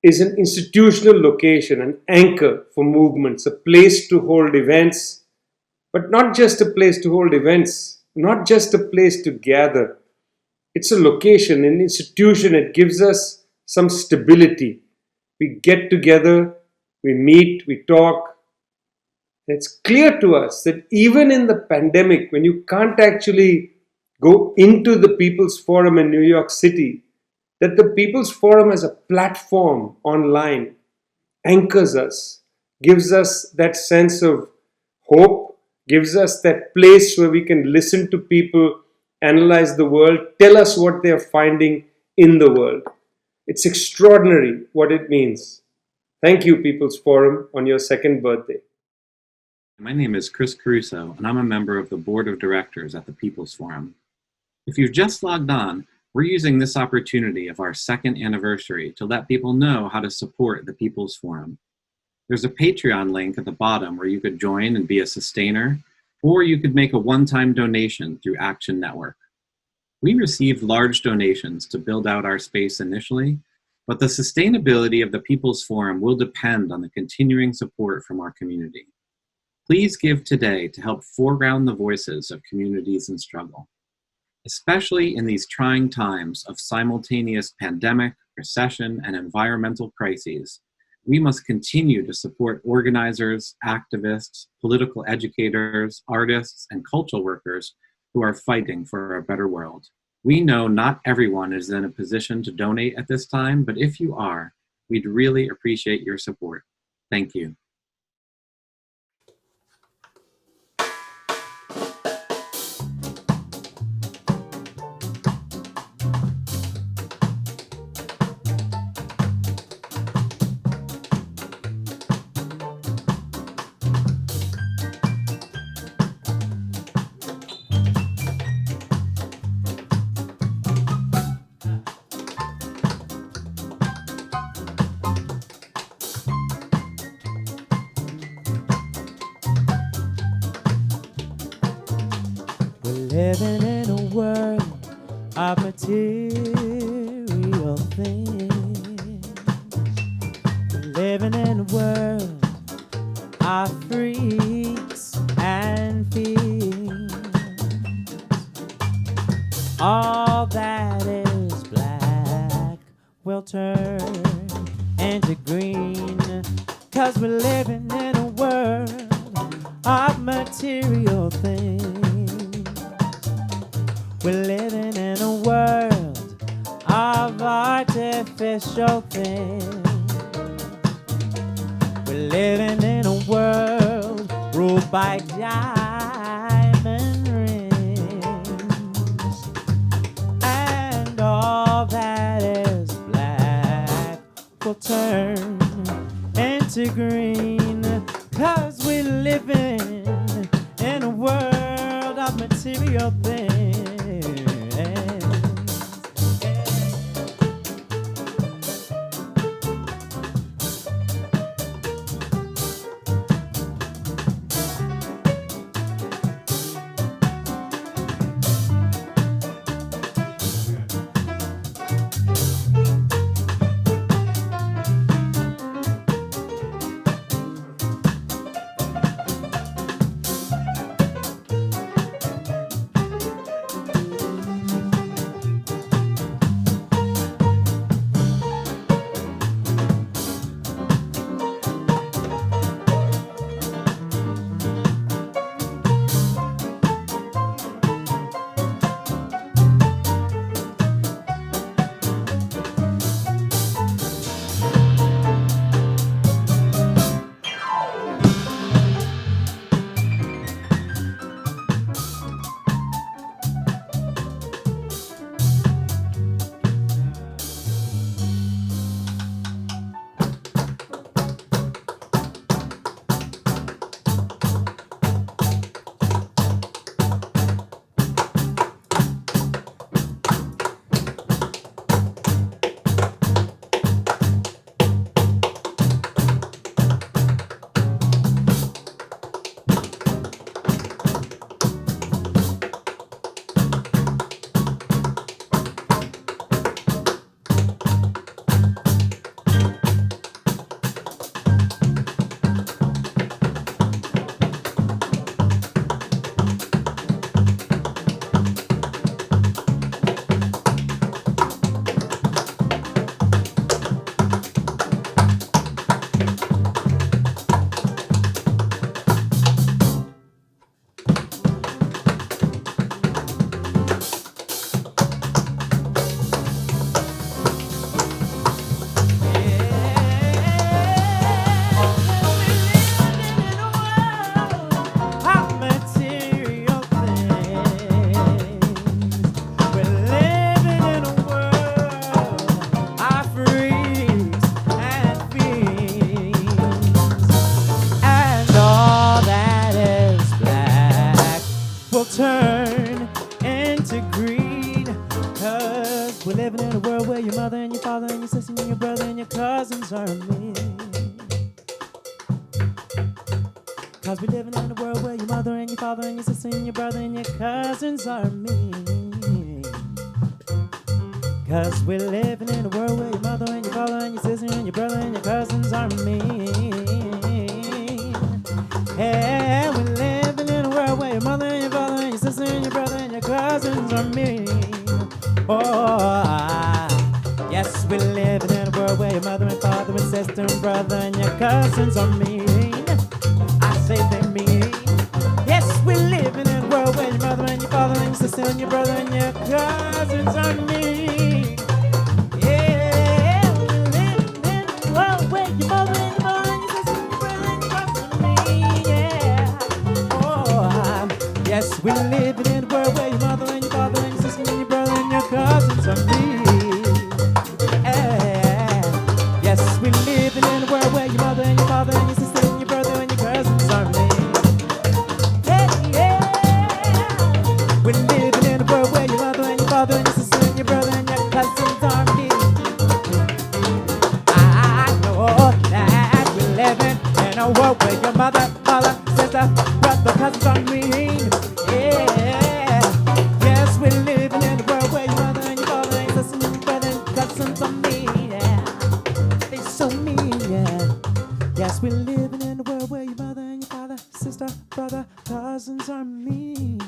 is an institutional location, an anchor for movements, a place to hold events, but not just a place to hold events, not just a place to gather. It's a location, an institution. It gives us some stability. We get together, we meet, we talk. It's clear to us that even in the pandemic, when you can't actually go into the People's Forum in New York City, that the People's Forum as a platform online anchors us, gives us that sense of hope, gives us that place where we can listen to people, analyze the world, tell us what they're finding in the world. It's extraordinary what it means. Thank you, People's Forum, on your second birthday.
My name is Chris Caruso, and I'm a member of the Board of Directors at the People's Forum. If you've just logged on, we're using this opportunity of our second anniversary to let people know how to support the People's Forum. There's a Patreon link at the bottom where you could join and be a sustainer, or you could make a one-time donation through Action Network. We received large donations to build out our space initially, but the sustainability of the People's Forum will depend on the continuing support from our community. Please give today to help foreground the voices of communities in struggle. Especially in these trying times of simultaneous pandemic, recession, and environmental crises, we must continue to support organizers, activists, political educators, artists, and cultural workers who are fighting for a better world. We know not everyone is in a position to donate at this time, but if you are, we'd really appreciate your support. Thank you.
Living in a world of material things. Living in a world of freaks and fiends. All that is black will turn into green, 'cause we're living in a world of material things. We're living in a world of artificial things. We're living in a world ruled by diamond rings. And all that is black will turn into green, 'cause we're living in a world of material things. 'Cause we're living in a world where your mother and your father and your sister and your brother and your cousins are me. 'Cause we're living in a world where your mother and your father and your sister and your brother and your cousins are me. 'Cause we're living in a world where your mother and your father and your sister and your brother and your cousins are me. Yeah, we're living in a world where your mother and your father and your sister and your brother and your cousins are me. Oh, yes, we're living in a world where your mother and father and sister and brother and your cousins are mean. I say they mean. Yes, we're living in a world where your mother and your father and your sister and your brother and your cousins are mean. Yeah, we're living in a world where your mother and your father and your sister and your brother and your cousins are mean. Yeah. Oh, yes, we're living in a world where your mother and your father and your sister and your brother and your cousins are mean. Yes, we're living in a world where your mother and your father and your sister and your brother and your cousins are mean. We're living in a world where your mother and your father and your sister and your brother and your cousins are mean. I know that we're living in a world where your mother, sister, brother, cousins are mean. Yeah. Yes, we're living in a world where your mother and your father and your sister and your brother and cousins are mean. Yeah. They so mean, yeah. Yes, we're living in a world where your mother and your father, sister, brother, cousins are mean.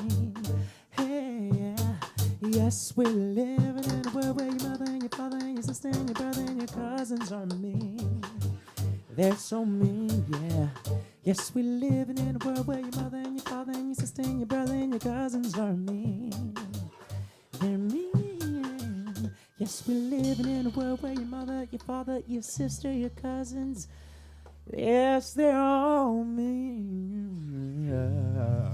Hey, yeah. Yes, we're living in a world where your mother and your father and your sister and your brother and your cousins are mean. They're so mean, yeah. Yes, we're living in a world where your mother and your father and your sister and your brother and your cousins are mean. They're mean. Yes, we're living in a world where your mother, your father, your sister, your cousins, yes, they're all mean. Yeah.